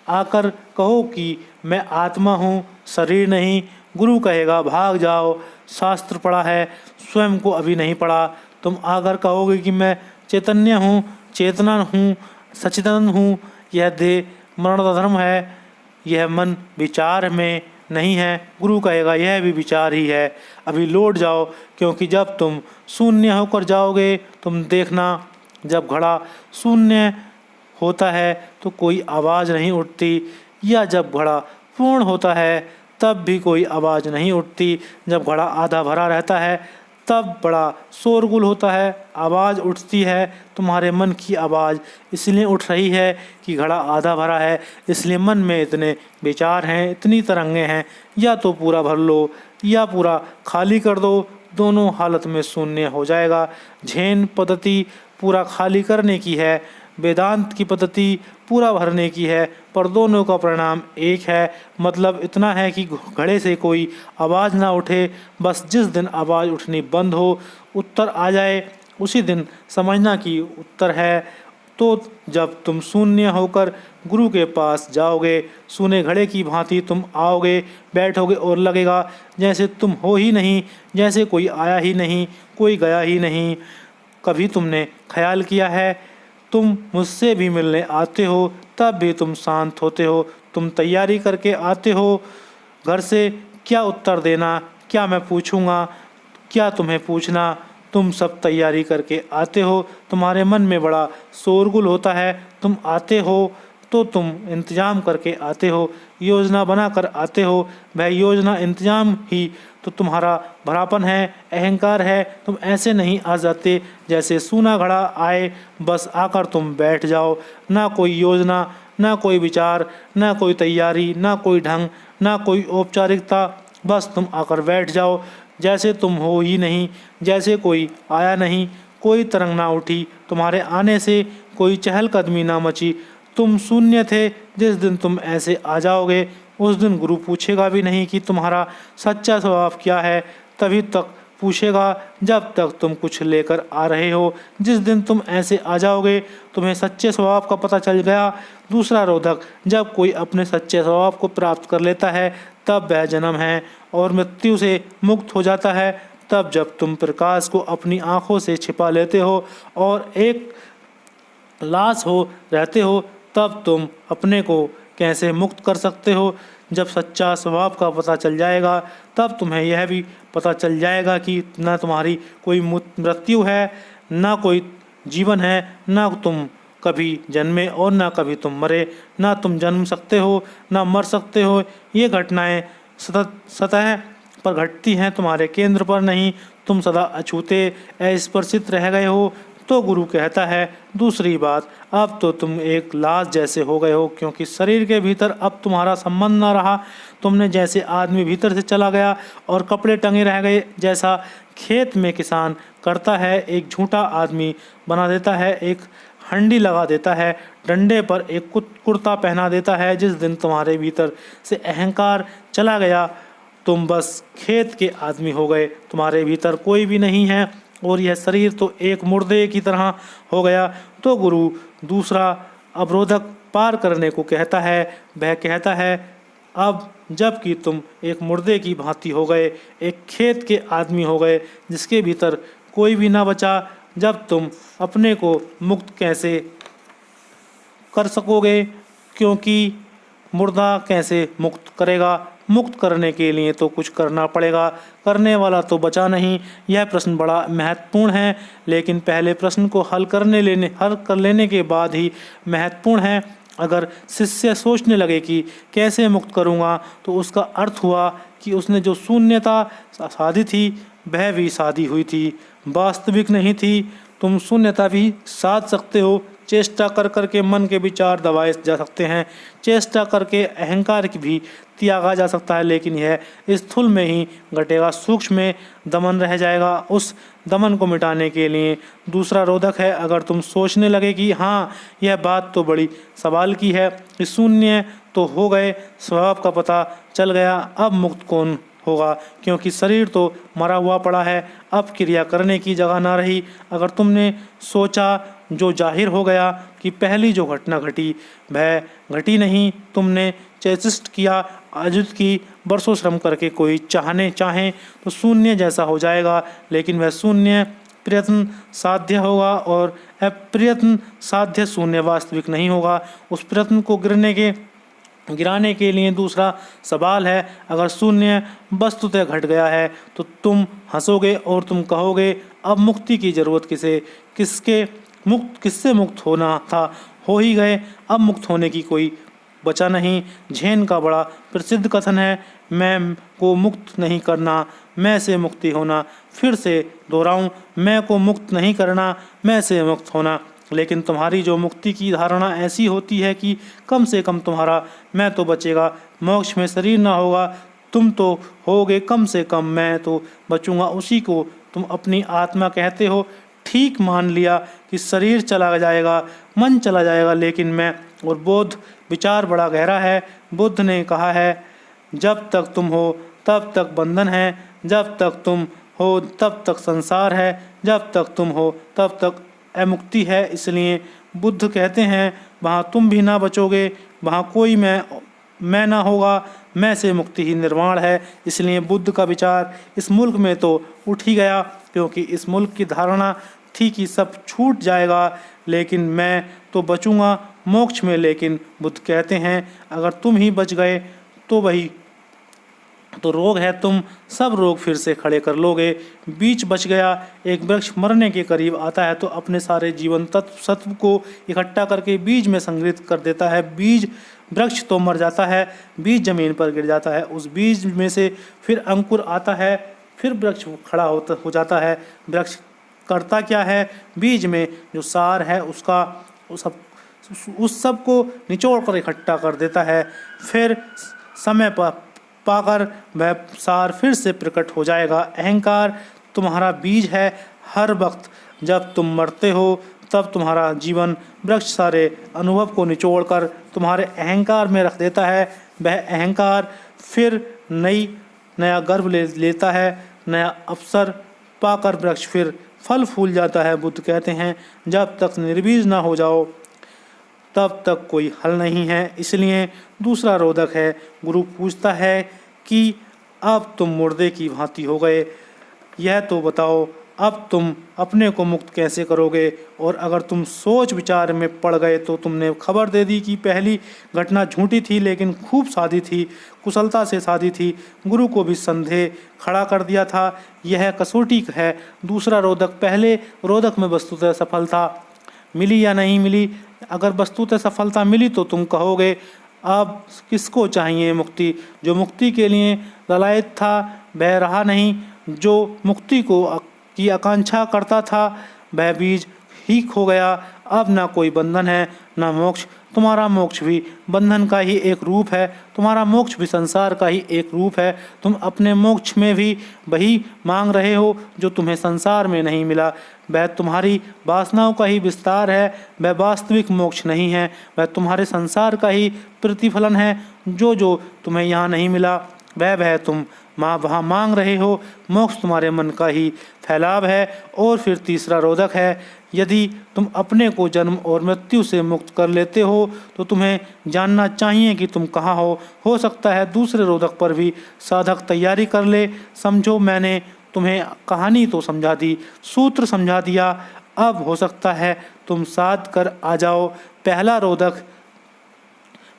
[SPEAKER 1] आकर कहो कि मैं आत्मा हूँ, शरीर नहीं। गुरु कहेगा भाग जाओ, शास्त्र पढ़ा है, स्वयं को अभी नहीं पढ़ा। तुम आकर कहोगे कि मैं चैतन्य हूँ, चेतना हूँ, सच्चिदानंद हूँ। यह देह मरण का धर्म है, यह मन विचार में नहीं है। गुरु कहेगा यह भी विचार ही है, अभी लौट जाओ। क्योंकि जब तुम शून्य होकर जाओगे, तुम देखना जब घड़ा शून्य होता है तो कोई आवाज़ नहीं उठती, या जब घड़ा पूर्ण होता है तब भी कोई आवाज़ नहीं उठती। जब घड़ा आधा भरा रहता है तब बड़ा शोरगुल होता है, आवाज़ उठती है। तुम्हारे मन की आवाज़ इसलिए उठ रही है कि घड़ा आधा भरा है, इसलिए मन में इतने विचार हैं, इतनी तरंगें हैं। या तो पूरा भर लो या पूरा खाली कर दो, दोनों हालत में शून्य हो जाएगा। झेन पद्धति पूरा खाली करने की है, वेदांत की पद्धति पूरा भरने की है, पर दोनों का परिणाम एक है। मतलब इतना है कि घड़े से कोई आवाज़ ना उठे। बस जिस दिन आवाज़ उठनी बंद हो, उत्तर आ जाए, उसी दिन समझना कि उत्तर है। तो जब तुम शून्य होकर गुरु के पास जाओगे, सूने घड़े की भांति तुम आओगे, बैठोगे और लगेगा जैसे तुम हो ही नहीं, जैसे कोई आया ही नहीं, कोई गया ही नहीं। कभी तुमने ख्याल किया है तुम मुझसे भी मिलने आते हो, तब भी तुम शांत होते हो। तुम तैयारी करके आते हो घर से, क्या उत्तर देना, क्या मैं पूछूंगा, क्या तुम्हें पूछना, तुम सब तैयारी करके आते हो। तुम्हारे मन में बड़ा शोरगुल होता है। तुम आते हो तो तुम इंतजाम करके आते हो, योजना बना कर आते हो। वह योजना इंतजाम ही तो तुम्हारा भरापन है, अहंकार है। तुम ऐसे नहीं आ जाते जैसे सूना घड़ा आए, बस आकर तुम बैठ जाओ। ना कोई योजना, ना कोई विचार, ना कोई तैयारी, ना कोई ढंग, ना कोई औपचारिकता, बस तुम आकर बैठ जाओ जैसे तुम हो ही नहीं, जैसे कोई आया नहीं, कोई तरंग ना उठी तुम्हारे आने से, कोई चहलकदमी ना मची। तुम शून्य थे। जिस दिन तुम ऐसे आ जाओगे, उस दिन गुरु पूछेगा भी नहीं कि तुम्हारा सच्चा स्वभाव क्या है, तभी तक पूछेगा जब तक तुम कुछ लेकर आ रहे हो। जिस दिन तुम ऐसे आ जाओगे, तुम्हें सच्चे स्वभाव का पता चल गया। दूसरा रोधक, जब कोई अपने सच्चे स्वभाव को प्राप्त कर लेता है तब वह जन्म है और मृत्यु से मुक्त हो जाता है। तब जब तुम प्रकाश को अपनी आँखों से छिपा लेते हो और एक लाश हो रहते हो, तब तुम अपने को कैसे मुक्त कर सकते हो। जब सच्चा स्वभाव का पता चल जाएगा, तब तुम्हें यह भी पता चल जाएगा कि न तुम्हारी कोई मृत्यु है, ना कोई जीवन है, ना तुम कभी जन्मे और ना कभी तुम मरे। ना तुम जन्म सकते हो, ना मर सकते हो। ये घटनाएं सतह पर घटती हैं, तुम्हारे केंद्र पर नहीं। तुम सदा अछूते अस्पर्शित रह गए हो। तो गुरु कहता है दूसरी बात, अब तो तुम एक लाश जैसे हो गए हो, क्योंकि शरीर के भीतर अब तुम्हारा संबंध ना रहा। तुमने जैसे आदमी भीतर से चला गया और कपड़े टंगे रह गए, जैसा खेत में किसान करता है, एक झूठा आदमी बना देता है, एक हंडी लगा देता है, डंडे पर एक कुर्ता पहना देता है। जिस दिन तुम्हारे भीतर से अहंकार चला गया, तुम बस खेत के आदमी हो गए, तुम्हारे भीतर कोई भी नहीं है और यह शरीर तो एक मुर्दे की तरह हो गया। तो गुरु दूसरा अवरोधक पार करने को कहता है। वह कहता है अब जबकि तुम एक मुर्दे की भांति हो गए, एक खेत के आदमी हो गए जिसके भीतर कोई भी ना बचा, जब तुम अपने को मुक्त कैसे कर सकोगे, क्योंकि मुर्दा कैसे मुक्त करेगा। मुक्त करने के लिए तो कुछ करना पड़ेगा, करने वाला तो बचा नहीं। यह प्रश्न बड़ा महत्वपूर्ण है, लेकिन पहले प्रश्न को हल कर लेने के बाद ही महत्वपूर्ण है। अगर शिष्य सोचने लगे कि कैसे मुक्त करूँगा, तो उसका अर्थ हुआ कि उसने जो शून्यता साधी थी वह भी साधी हुई थी, वास्तविक नहीं थी। तुम शून्यता भी साध सकते हो। चेष्टा कर करके मन के विचार दबाए जा सकते हैं, चेष्टा करके अहंकार की भी त्यागा जा सकता है, लेकिन यह स्थूल में ही घटेगा, सूक्ष्म में दमन रह जाएगा। उस दमन को मिटाने के लिए दूसरा रोधक है। अगर तुम सोचने लगे कि हाँ यह बात तो बड़ी सवाल की है, इस शून्य तो हो गए, स्वभाव का पता चल गया, अब मुक्त कौन होगा, क्योंकि शरीर तो मरा हुआ पड़ा है, अब क्रिया करने की जगह ना रही। अगर तुमने सोचा जो जाहिर हो गया कि पहली जो घटना घटी वह घटी नहीं, तुमने चेष्ट किया, आजुत की, बरसों श्रम करके कोई चाहे तो शून्य जैसा हो जाएगा, लेकिन वह शून्य प्रयत्न साध्य होगा और अप्रयत्न साध्य शून्य वास्तविक नहीं होगा। उस प्रयत्न को गिराने के लिए दूसरा सवाल है। अगर शून्य वस्तुतः घट गया है तो तुम हंसोगे और तुम कहोगे अब मुक्ति की जरूरत किससे मुक्त होना था, हो ही गए, अब मुक्त होने की कोई बचा नहीं। झेन का बड़ा प्रसिद्ध कथन है, मैं को मुक्त नहीं करना, मैं से मुक्ति होना। फिर से दोहराऊं, मैं को मुक्त नहीं करना, मैं से मुक्त होना। लेकिन तुम्हारी जो मुक्ति की धारणा ऐसी होती है कि कम से कम तुम्हारा मैं तो बचेगा, मोक्ष में शरीर ना होगा, तुम तो होगे, कम से कम मैं तो बचूंगा, उसी को तुम अपनी आत्मा कहते हो। ठीक मान लिया कि शरीर चला जाएगा, मन चला जाएगा, लेकिन मैं और बोध विचार बड़ा गहरा है। बुद्ध ने कहा है, जब तक तुम हो तब तक बंधन है, जब तक तुम हो तब तक संसार है, जब तक तुम हो तब तक अमुक्ति है। इसलिए बुद्ध कहते हैं वहाँ तुम भी ना बचोगे, वहाँ कोई मैं ना होगा, मैं से मुक्ति ही निर्वाण है। इसलिए बुद्ध का विचार इस मुल्क में तो उठ ही गया, क्योंकि इस मुल्क की धारणा थी कि सब छूट जाएगा, लेकिन मैं तो बचूंगा मोक्ष में। लेकिन बुद्ध कहते हैं अगर तुम ही बच गए तो वही तो रोग है, तुम सब रोग फिर से खड़े कर लोगे। बीज बच गया। एक वृक्ष मरने के करीब आता है तो अपने सारे जीवन तत्व सत्व को इकट्ठा करके बीज में संग्रहित कर देता है। बीज वृक्ष तो मर जाता है, बीज जमीन पर गिर जाता है, उस बीज में से फिर अंकुर आता है, फिर वृक्ष खड़ा हो जाता है। वृक्ष करता क्या है, बीज में जो सार है उसका उस सब को निचोड़ कर इकट्ठा कर देता है। फिर समय पर पाकर वह सार फिर से प्रकट हो जाएगा। अहंकार तुम्हारा बीज है। हर वक्त जब तुम मरते हो तब तुम्हारा जीवन वृक्ष सारे अनुभव को निचोड़कर तुम्हारे अहंकार में रख देता है। वह अहंकार फिर नया गर्भ लेता है, नया अवसर पाकर वृक्ष फिर फल फूल जाता है। बुद्ध कहते हैं जब तक निर्बीज ना हो जाओ तब तक कोई हल नहीं है। इसलिए दूसरा रोधक है। गुरु पूछता है कि अब तुम मुर्दे की भांति हो गए, यह तो बताओ अब तुम अपने को मुक्त कैसे करोगे। और अगर तुम सोच विचार में पड़ गए तो तुमने खबर दे दी कि पहली घटना झूठी थी लेकिन खूब साधी थी, कुशलता से साधी थी। गुरु को भी संदेह खड़ा कर दिया था। यह कसौटी है। दूसरा रोधक पहले रोधक में वस्तुतः सफलता मिली या नहीं मिली। अगर वस्तुतः सफलता मिली तो तुम कहोगे अब किसको चाहिए मुक्ति। जो मुक्ति के लिए ललायत था वह रहा नहीं, जो मुक्ति की आकांक्षा करता था वह बीज ही खो गया। अब ना कोई बंधन है ना मोक्ष। तुम्हारा मोक्ष भी बंधन का ही एक रूप है, तुम्हारा मोक्ष भी संसार का ही एक रूप है। तुम अपने मोक्ष में भी वही मांग रहे हो जो तुम्हें संसार में नहीं मिला। वह तुम्हारी वासनाओं का ही विस्तार है, वह वास्तविक मोक्ष नहीं है। वह तुम्हारे संसार का ही प्रतिफलन है। जो तुम्हें यहाँ नहीं मिला वह तुम वहाँ मांग रहे हो। मोक्ष तुम्हारे मन का ही फैलाव है। और फिर तीसरा रोधक है, यदि तुम अपने को जन्म और मृत्यु से मुक्त कर लेते हो तो तुम्हें जानना चाहिए कि तुम कहाँ हो सकता है दूसरे रोधक पर भी साधक तैयारी कर ले। समझो मैंने तुम्हें कहानी तो समझा दी, सूत्र समझा दिया, अब हो सकता है तुम साध कर आ जाओ। पहला रोधक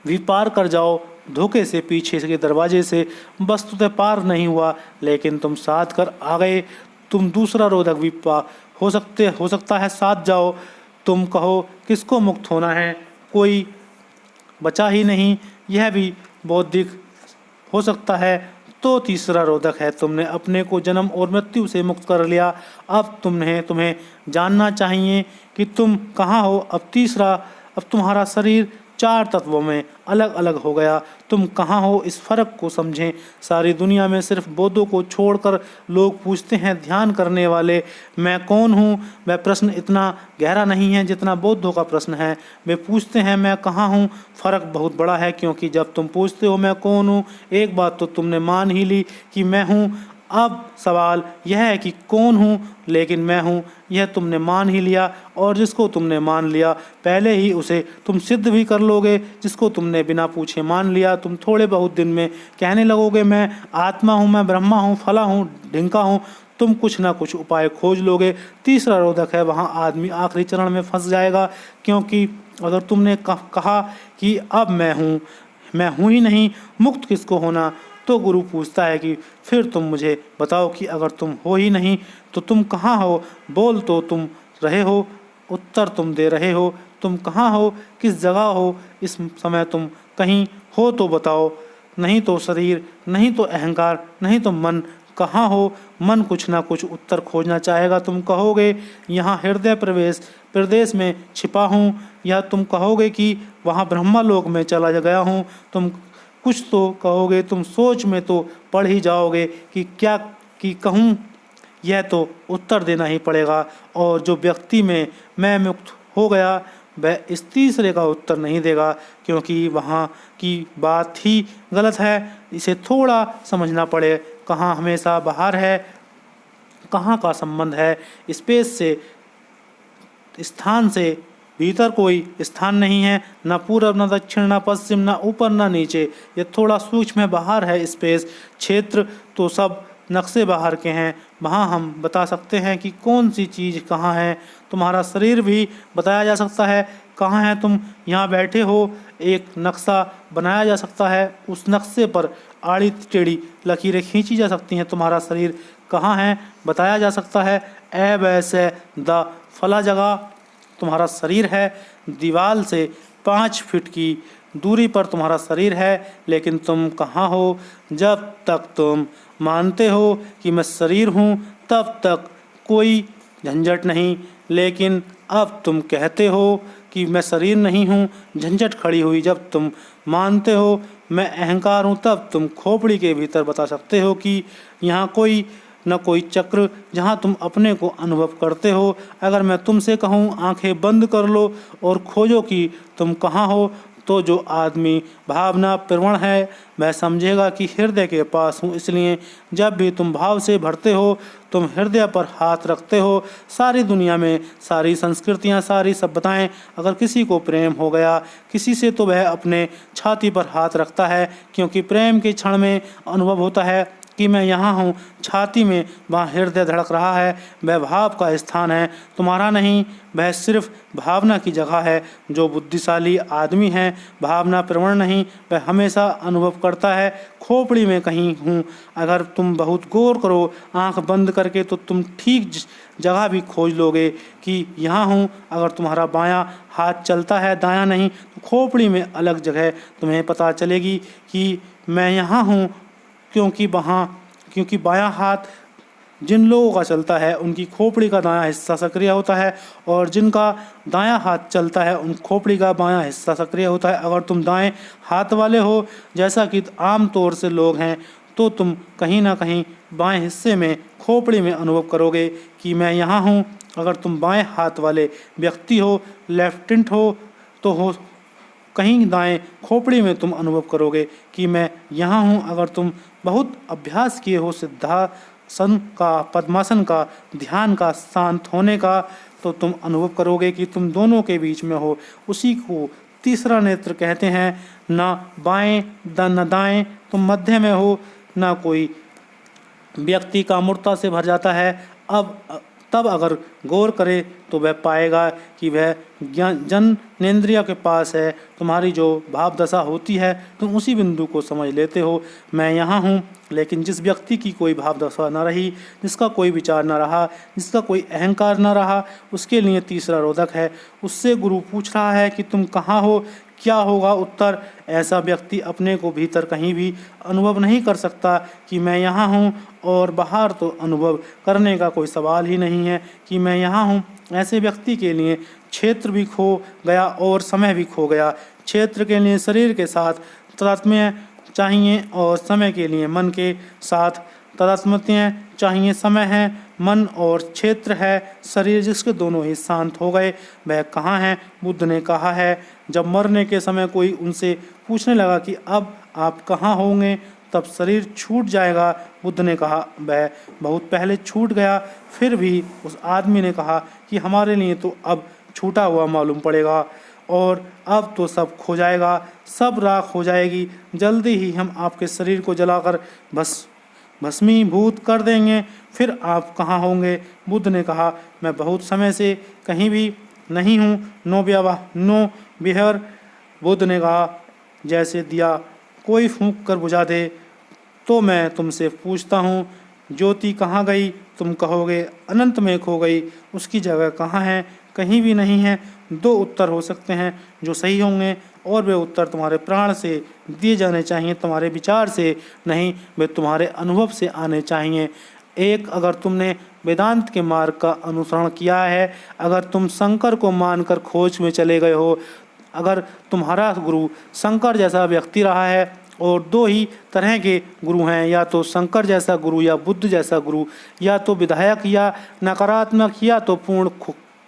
[SPEAKER 1] भी पार कर जाओ, धोखे से पीछे के दरवाजे से वस्तुतः पार नहीं हुआ लेकिन तुम साध कर आ गए। तुम दूसरा रोधक भी हो सकता है साध जाओ। तुम कहो किसको मुक्त होना है, कोई बचा ही नहीं। यह भी बौद्धिक हो सकता है। तो तीसरा रोधक है, तुमने अपने को जन्म और मृत्यु से मुक्त कर लिया। अब तुम्हें जानना चाहिए कि तुम कहाँ हो। अब तुम्हारा शरीर 4 तत्वों में अलग अलग हो गया। तुम कहाँ हो, इस फर्क को समझें। सारी दुनिया में सिर्फ बौद्धों को छोड़कर लोग पूछते हैं, ध्यान करने वाले, मैं कौन हूँ। वह प्रश्न इतना गहरा नहीं है जितना बौद्धों का प्रश्न है। वे पूछते हैं, मैं कहाँ हूँ। फर्क बहुत बड़ा है, क्योंकि जब तुम पूछते हो मैं कौन हूँ, एक बात तो तुमने मान ही ली कि मैं हूँ। अब सवाल यह है कि कौन हूँ, लेकिन मैं हूँ यह तुमने मान ही लिया, और जिसको तुमने मान लिया पहले ही उसे तुम सिद्ध भी कर लोगे। जिसको तुमने बिना पूछे मान लिया, तुम थोड़े बहुत दिन में कहने लगोगे, मैं आत्मा हूँ, मैं ब्रह्मा हूँ, फला हूँ, ढिंका हूँ। तुम कुछ ना कुछ उपाय खोज लोगे। तीसरा रोधक है, वहाँ आदमी आखिरी चरण में फंस जाएगा, क्योंकि अगर तुमने कहा कि अब मैं हूँ ही नहीं, मुक्त किसको होना, तो गुरु पूछता है कि फिर तुम मुझे बताओ कि अगर तुम हो ही नहीं तो तुम कहाँ हो। बोल तो तुम रहे हो, उत्तर तुम दे रहे हो। तुम कहाँ हो, किस जगह हो, इस समय तुम कहीं हो तो बताओ। नहीं तो शरीर, नहीं तो अहंकार, नहीं तो मन। कहाँ हो। मन कुछ ना कुछ उत्तर खोजना चाहेगा। तुम कहोगे यहाँ हृदय प्रदेश में छिपा हूँ, या तुम कहोगे कि वहाँ ब्रह्मलोक में चला गया हूँ। तुम कुछ तो कहोगे, तुम सोच में तो पढ़ ही जाओगे कि क्या कि कहूँ। यह तो उत्तर देना ही पड़ेगा। और जो व्यक्ति में मैं मुक्त हो गया वह इस तीसरे का उत्तर नहीं देगा, क्योंकि वहाँ की बात ही गलत है। इसे थोड़ा समझना पड़े। कहाँ हमेशा बाहर है, कहाँ का संबंध है स्पेस से, स्थान से। भीतर कोई स्थान नहीं है, न पूर्व न दक्षिण न पश्चिम, न ऊपर न नीचे। ये थोड़ा सूक्ष्म है, बाहर है स्पेस। क्षेत्र तो सब नक्शे बाहर के हैं, वहाँ हम बता सकते हैं कि कौन सी चीज़ कहाँ है। तुम्हारा शरीर भी बताया जा सकता है कहाँ है। तुम यहाँ बैठे हो, एक नक्शा बनाया जा सकता है, उस नक्शे पर आड़ी टेढ़ी लकीरें खींची जा सकती हैं। तुम्हारा शरीर कहाँ है बताया जा सकता है। ए वैसे द फला जगह तुम्हारा शरीर है। दीवार से 5 फीट की दूरी पर तुम्हारा शरीर है, लेकिन तुम कहाँ हो। जब तक तुम मानते हो कि मैं शरीर हूँ तब तक कोई झंझट नहीं, लेकिन अब तुम कहते हो कि मैं शरीर नहीं हूँ, झंझट खड़ी हुई। जब तुम मानते हो मैं अहंकार हूँ, तब तुम खोपड़ी के भीतर बता सकते हो कि यहाँ कोई न कोई चक्र जहाँ तुम अपने को अनुभव करते हो। अगर मैं तुमसे कहूँ आंखें बंद कर लो और खोजो कि तुम कहाँ हो, तो जो आदमी भावना प्रवण है वह समझेगा कि हृदय के पास हूँ। इसलिए जब भी तुम भाव से भरते हो, तुम हृदय पर हाथ रखते हो। सारी दुनिया में सारी संस्कृतियाँ, सारी सभ्यताएं, अगर किसी को प्रेम हो गया किसी से, तो वह अपने छाती पर हाथ रखता है, क्योंकि प्रेम के क्षण में अनुभव होता है कि मैं यहाँ हूँ। छाती में वहाँ हृदय धड़क रहा है, वह भाव का स्थान है, तुम्हारा नहीं। वह सिर्फ भावना की जगह है। जो बुद्धिशाली आदमी है भावना प्रवण नहीं, वह हमेशा अनुभव करता है खोपड़ी में कहीं हूँ। अगर तुम बहुत गौर करो आंख बंद करके, तो तुम ठीक जगह भी खोज लोगे कि यहाँ हूँ। अगर तुम्हारा बायां हाथ चलता है, दायां नहीं, तो खोपड़ी में अलग जगह तुम्हें पता चलेगी कि मैं यहाँ हूँ। क्योंकि बायां हाथ जिन लोगों का चलता है उनकी खोपड़ी का दायां हिस्सा सक्रिय होता है, और जिनका दायां हाथ चलता है उन खोपड़ी का बायां हिस्सा सक्रिय होता है। अगर तुम दाएं हाथ वाले हो, जैसा कि आम तौर से लोग हैं, तो तुम कहीं ना कहीं बाएं हिस्से में खोपड़ी में अनुभव करोगे कि मैं यहाँ हूँ। अगर तुम बाएं हाथ वाले व्यक्ति हो, लेफ्टिनेंट हो, तो हो कहीं दाएं खोपड़ी में तुम अनुभव करोगे कि मैं यहाँ हूँ। अगर तुम बहुत अभ्यास किए हो सिद्धासन का, पद्मासन का, ध्यान का, शांत होने का, तो तुम अनुभव करोगे कि तुम दोनों के बीच में हो। उसी को तीसरा नेत्र कहते हैं। ना बाएं न दाएं, तुम मध्य में हो। ना कोई व्यक्ति कामुकता से भर जाता है। तब अगर गौर करे तो वह पाएगा कि वह जननेंद्रिय के पास है। तुम्हारी जो भाव दशा होती है तुम उसी बिंदु को समझ लेते हो, मैं यहाँ हूँ। लेकिन जिस व्यक्ति की कोई भाव दशा न रही, जिसका कोई विचार न रहा, जिसका कोई अहंकार न रहा, उसके लिए तीसरा रोधक है। उससे गुरु पूछ रहा है कि तुम कहाँ हो, क्या होगा उत्तर? ऐसा व्यक्ति अपने को भीतर कहीं भी अनुभव नहीं कर सकता कि मैं यहाँ हूँ, और बाहर तो अनुभव करने का कोई सवाल ही नहीं है कि मैं यहाँ हूँ। ऐसे व्यक्ति के लिए क्षेत्र भी खो गया और समय भी खो गया। क्षेत्र के लिए शरीर के साथ तादात्म्य चाहिए और समय के लिए मन के साथ तादात्म्य चाहिए। समय है मन और क्षेत्र है शरीर, जिसके दोनों ही शांत हो गए, वह कहाँ है? बुद्ध ने कहा है, जब मरने के समय कोई उनसे पूछने लगा कि अब आप कहाँ होंगे, तब शरीर छूट जाएगा। बुद्ध ने कहा वह बहुत पहले छूट गया। फिर भी उस आदमी ने कहा कि हमारे लिए तो अब छूटा हुआ मालूम पड़ेगा, और अब तो सब खो जाएगा, सब राख हो जाएगी। जल्दी ही हम आपके शरीर को जलाकर भस्मीभूत कर देंगे, फिर आप कहाँ होंगे? बुद्ध ने कहा मैं बहुत समय से कहीं भी नहीं हूँ। No behaviour. बुद्ध ने कहा जैसे दिया कोई फूंक कर बुझा दे, तो मैं तुमसे पूछता हूँ ज्योति कहाँ गई? तुम कहोगे अनंत में खो गई। उसकी जगह कहाँ है? कहीं भी नहीं है। दो उत्तर हो सकते हैं जो सही होंगे, और वे उत्तर तुम्हारे प्राण से दिए जाने चाहिए, तुम्हारे विचार से नहीं, वे तुम्हारे अनुभव से आने चाहिए। एक, अगर तुमने वेदांत के मार्ग का अनुसरण किया है, अगर तुम शंकर को मानकर खोज में चले गए हो, अगर तुम्हारा गुरु शंकर जैसा व्यक्ति रहा है, और दो ही तरह के गुरु हैं, या तो शंकर जैसा गुरु या बुद्ध जैसा गुरु, या तो विधायक या नकारात्मक, या तो पूर्ण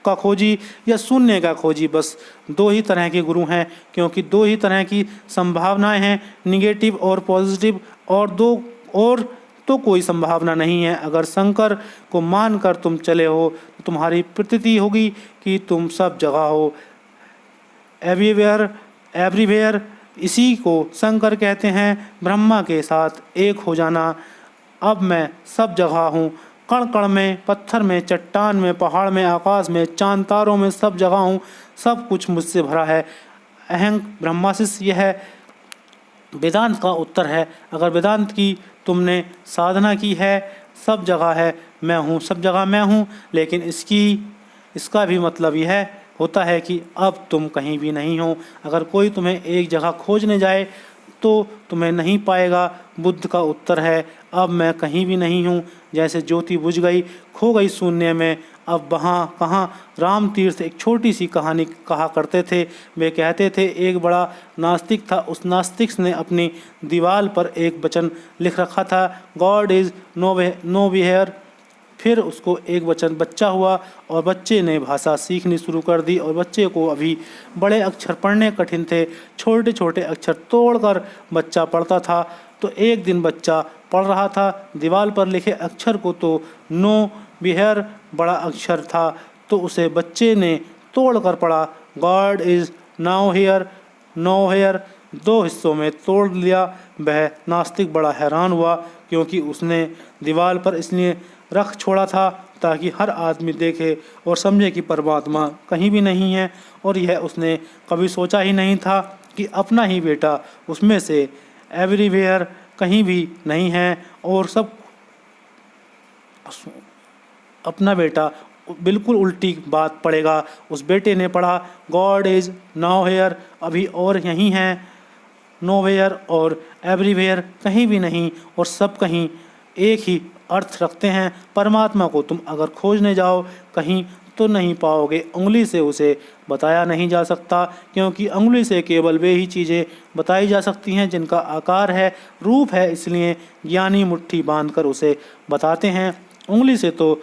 [SPEAKER 1] का खोजी या शून्य का खोजी। बस दो ही तरह के गुरु हैं, क्योंकि दो ही तरह की संभावनाएं हैं, निगेटिव और पॉजिटिव, और तो कोई संभावना नहीं है। अगर शंकर को मानकर तुम चले हो तो तुम्हारी प्रतीति होगी कि तुम सब जगह हो, एवरीवेयर। इसी को शंकर कहते हैं ब्रह्मा के साथ एक हो जाना। अब मैं सब जगह हूँ, कण कण में, पत्थर में, चट्टान में, पहाड़ में, आकाश में, चांद तारों में, सब जगह हूँ। सब कुछ मुझसे भरा है। अहं ब्रह्मासिस, यह वेदांत का उत्तर है। अगर वेदांत की तुमने साधना की है, सब जगह है मैं हूँ, सब जगह मैं हूँ, लेकिन इसका भी मतलब यह होता है कि अब तुम कहीं भी नहीं हो। अगर कोई तुम्हें एक जगह खोजने जाए तो तुम्हें नहीं पाएगा। बुद्ध का उत्तर है अब मैं कहीं भी नहीं हूँ। जैसे ज्योति बुझ गई, खो गई शून्य में, अब वहाँ कहाँ? राम तीर्थ एक छोटी सी कहानी कहा करते थे। वे कहते थे एक बड़ा नास्तिक था, उस नास्तिक ने अपनी दीवार पर एक वचन लिख रखा था, गॉड इज़ नो वेयर। फिर उसको एक बच्चा हुआ और बच्चे ने भाषा सीखनी शुरू कर दी, और बच्चे को अभी बड़े अक्षर पढ़ने कठिन थे, छोटे छोटे अक्षर तोड़कर बच्चा पढ़ता था। तो एक दिन बच्चा पढ़ रहा था, दीवार पर लिखे अक्षर को तो नो बिहेयर बड़ा अक्षर था, तो उसे बच्चे ने तोड़कर पढ़ा, God is now here nowhere. दो हिस्सों में तोड़ लिया। वह नास्तिक बड़ा हैरान हुआ, क्योंकि उसने दीवार पर इसलिए रख छोड़ा था ताकि हर आदमी देखे और समझे कि परमात्मा कहीं भी नहीं है, और यह उसने कभी सोचा ही नहीं था कि अपना ही बेटा उसमें से एवरीवेयर कहीं भी नहीं है, और सब अपना बेटा बिल्कुल उल्टी बात पढ़ेगा। उस बेटे ने पढ़ा गॉड इज़ नाउ हेयर, अभी और यहीं है, नोवेयर और एवरीवेयर कहीं भी नहीं, और सब कहीं एक ही अर्थ रखते हैं। परमात्मा को तुम अगर खोजने जाओ कहीं तो नहीं पाओगे। उंगली से उसे बताया नहीं जा सकता, क्योंकि उंगली से केवल वे ही चीज़ें बताई जा सकती हैं जिनका आकार है, रूप है, इसलिए ज्ञानी मुट्ठी बांधकर उसे बताते हैं। उंगली से तो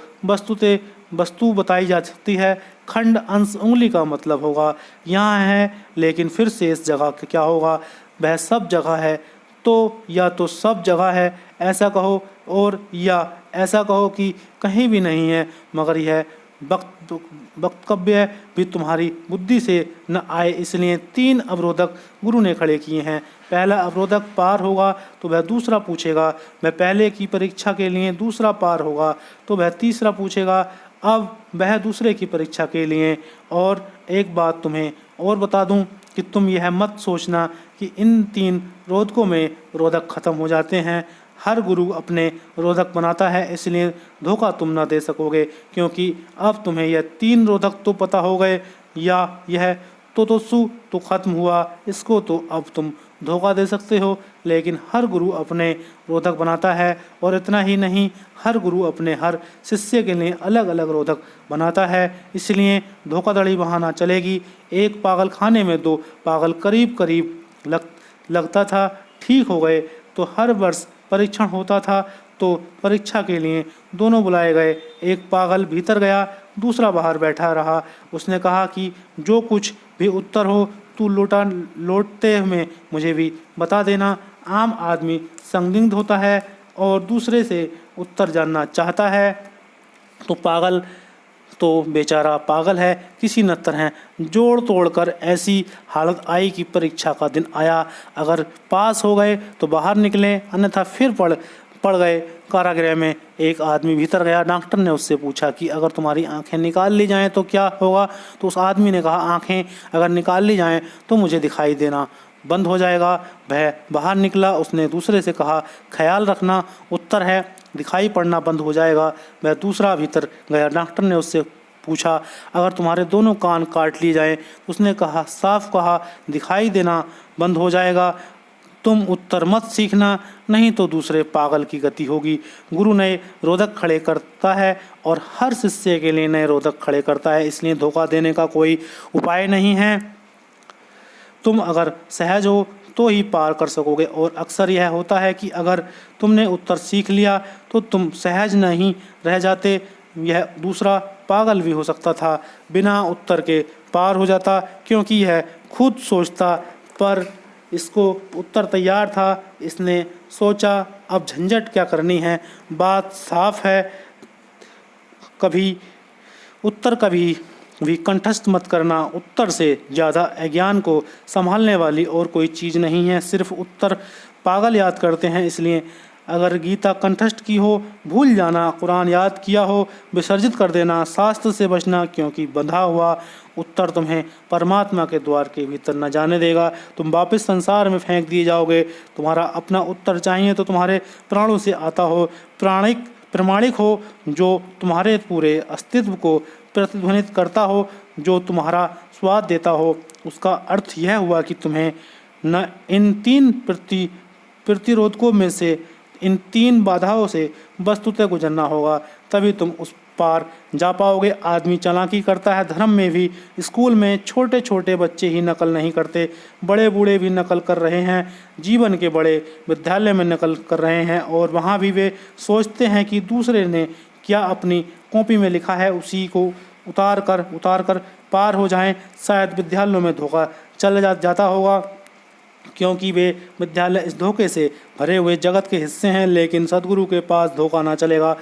[SPEAKER 1] वस्तु बताई जा सकती है, खंड अंश उंगली का मतलब होगा यहाँ है, लेकिन फिर से इस जगह क्या होगा? वह सब जगह है। तो या तो सब जगह है ऐसा कहो, और या ऐसा कहो कि कहीं भी नहीं है, मगर यह वक्तव्य भी तुम्हारी बुद्धि से न आए। इसलिए 3 अवरोधक गुरु ने खड़े किए हैं। पहला अवरोधक पार होगा तो वह दूसरा पूछेगा, वह पहले की परीक्षा के लिए दूसरा पार होगा तो वह तीसरा पूछेगा, अब वह दूसरे की परीक्षा के लिए। और एक बात तुम्हें और बता दूं कि तुम यह मत सोचना कि इन 3 रोधकों में रोधक खत्म हो जाते हैं। हर गुरु अपने रोधक बनाता है, इसलिए धोखा तुम ना दे सकोगे, क्योंकि अब तुम्हें यह 3 रोधक तो पता हो गए। या यह तोतोत्सु तो खत्म हुआ, इसको तो अब तुम धोखा दे सकते हो। लेकिन हर गुरु अपने रोधक बनाता है, और इतना ही नहीं, हर गुरु अपने हर शिष्य के लिए अलग अलग रोधक बनाता है। इसलिए धोखाधड़ी वहाँ ना चलेगी। एक पागल खाने में 2 पागल करीब करीब लगता था, ठीक हो गए। तो हर वर्ष परीक्षण होता था, तो परीक्षा के लिए दोनों बुलाए गए। एक पागल भीतर गया, दूसरा बाहर बैठा रहा। उसने कहा कि जो कुछ भी उत्तर हो तू लौटते में मुझे भी बता देना। आम आदमी संदिग्ध होता है और दूसरे से उत्तर जानना चाहता है, तो बेचारा पागल है, किसी न तरह जोड़ तोड़ कर ऐसी हालत आई कि परीक्षा का दिन आया। अगर पास हो गए तो बाहर निकले, अन्यथा फिर पड़ गए कारागृह में। एक आदमी भीतर गया, डॉक्टर ने उससे पूछा कि अगर तुम्हारी आंखें निकाल ली जाएं तो क्या होगा। तो उस आदमी ने कहा, आंखें अगर निकाल ली जाएं तो मुझे दिखाई देना बंद हो जाएगा। वह बाहर निकला, उसने दूसरे से कहा, ख्याल रखना, उत्तर है दिखाई पड़ना बंद हो जाएगा। वह दूसरा भीतर गया, डॉक्टर ने उससे पूछा, अगर तुम्हारे दोनों कान काट लिए जाएं, उसने कहा, साफ कहा, दिखाई देना बंद हो जाएगा। तुम उत्तर मत सीखना, नहीं तो दूसरे पागल की गति होगी। गुरु नए रोधक खड़े करता है और हर शिष्य के लिए नए रोधक खड़े करता है, इसलिए धोखा देने का कोई उपाय नहीं है। तुम अगर सहज हो तो ही पार कर सकोगे। और अक्सर यह होता है कि अगर तुमने उत्तर सीख लिया तो तुम सहज नहीं रह जाते। यह दूसरा पागल भी हो सकता था, बिना उत्तर के पार हो जाता, क्योंकि यह खुद सोचता, पर इसको उत्तर तैयार था। इसने सोचा, अब झंझट क्या करनी है, बात साफ है। कभी भी कंठस्थ मत करना। उत्तर से ज़्यादा अज्ञान को संभालने वाली और कोई चीज़ नहीं है। सिर्फ उत्तर पागल याद करते हैं। इसलिए अगर गीता कंठस्थ की हो भूल जाना, कुरान याद किया हो विसर्जित कर देना, शास्त्र से बचना, क्योंकि बंधा हुआ उत्तर तुम्हें परमात्मा के द्वार के भीतर न जाने देगा। तुम वापस संसार में फेंक दिए जाओगे। तुम्हारा अपना उत्तर चाहिए तो तुम्हारे प्राणों से आता हो, प्रामाणिक हो, जो तुम्हारे पूरे अस्तित्व को प्रतिध्वनित करता हो, जो तुम्हारा स्वाद देता हो। उसका अर्थ यह हुआ कि तुम्हें न इन 3 प्रतिरोधकों में से, इन 3 बाधाओं से वस्तुतः गुजरना होगा, तभी तुम उस पार जा पाओगे। आदमी चालाकी करता है धर्म में भी। स्कूल में छोटे छोटे बच्चे ही नकल नहीं करते, बड़े बूढ़े भी नकल कर रहे हैं। जीवन के बड़े विद्यालय में नकल कर रहे हैं, और वहाँ भी वे सोचते हैं कि दूसरे ने क्या अपनी कॉपी में लिखा है उसी को उतार कर पार हो जाएं। शायद विद्यालयों में धोखा चल जाता होगा, क्योंकि वे विद्यालय इस धोखे से भरे हुए जगत के हिस्से हैं। लेकिन सदगुरु के पास धोखा ना चलेगा,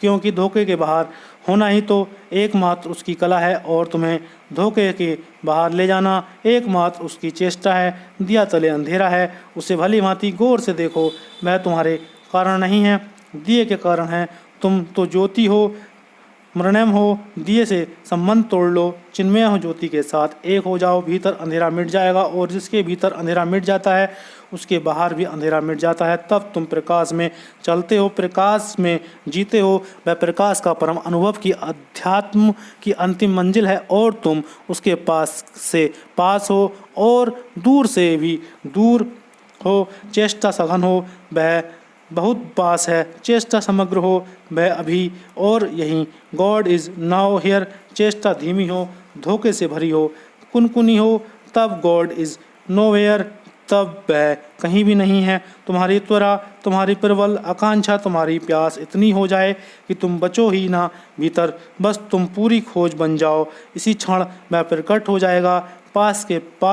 [SPEAKER 1] क्योंकि धोखे के बाहर होना ही तो एकमात्र उसकी कला है, और तुम्हें धोखे के बाहर ले जाना एकमात्र उसकी चेष्टा है। दिया तले अंधेरा है, उसे भली भांति गौर से देखो। वह तुम्हारे कारण नहीं है, दिए के कारण है। तुम तो ज्योति हो, मृण्मय हो, दिए से संबंध तोड़ लो, चिन्मय हो ज्योति के साथ एक हो जाओ। भीतर अंधेरा मिट जाएगा, और जिसके भीतर अंधेरा मिट जाता है उसके बाहर भी अंधेरा मिट जाता है। तब तुम प्रकाश में चलते हो, प्रकाश में जीते हो। वह प्रकाश का परम अनुभव की अध्यात्म की अंतिम मंजिल है, और तुम उसके पास हो, और दूर से भी दूर हो। चेष्टा सघन हो, वह बहुत पास है। चेष्टा समग्र हो, वह अभी और यहीं। God is now here. चेष्टा धीमी हो, धोखे से भरी हो, कुनकुनी हो, तब गॉड इज़ नोवेयर, तब वह कहीं भी नहीं है। तुम्हारी त्वरा, तुम्हारी प्रबल आकांक्षा, तुम्हारी प्यास इतनी हो जाए कि तुम बचो ही ना भीतर, बस तुम पूरी खोज बन जाओ। इसी क्षण वह प्रकट हो जाएगा, पास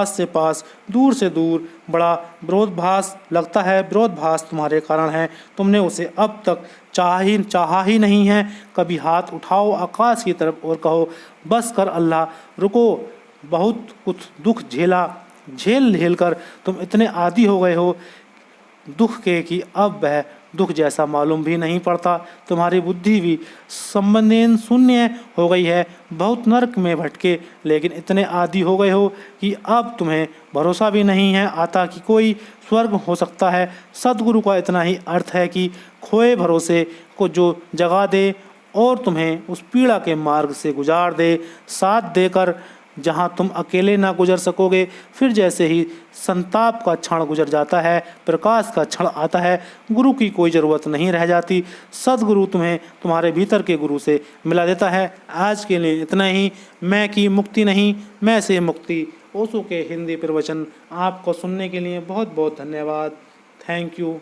[SPEAKER 1] से पास, दूर से दूर। बड़ा विरोधाभास लगता है, विरोधाभास तुम्हारे कारण है। तुमने उसे अब तक चाहा ही नहीं है। कभी हाथ उठाओ आकाश की तरफ और कहो, बस कर अल्लाह, रुको। बहुत कुछ दुख झेल कर तुम इतने आदी हो गए हो दुख के कि अब वह दुख जैसा मालूम भी नहीं पड़ता। तुम्हारी बुद्धि भी संवेदन शून्य हो गई है। बहुत नरक में भटके, लेकिन इतने आदी हो गए हो कि अब तुम्हें भरोसा भी नहीं है आता कि कोई स्वर्ग हो सकता है। सद्गुरु का इतना ही अर्थ है कि खोए भरोसे को जो जगा दे और तुम्हें उस पीड़ा के मार्ग से गुजार दे, साथ देकर जहाँ तुम अकेले ना गुजर सकोगे। फिर जैसे ही संताप का क्षण गुजर जाता है, प्रकाश का क्षण आता है, गुरु की कोई ज़रूरत नहीं रह जाती। सद्गुरु तुम्हें तुम्हारे भीतर के गुरु से मिला देता है। आज के लिए इतना ही। मैं की मुक्ति नहीं, मैं से मुक्ति, ओशो के हिंदी प्रवचन आपको सुनने के लिए बहुत बहुत धन्यवाद। Thank you.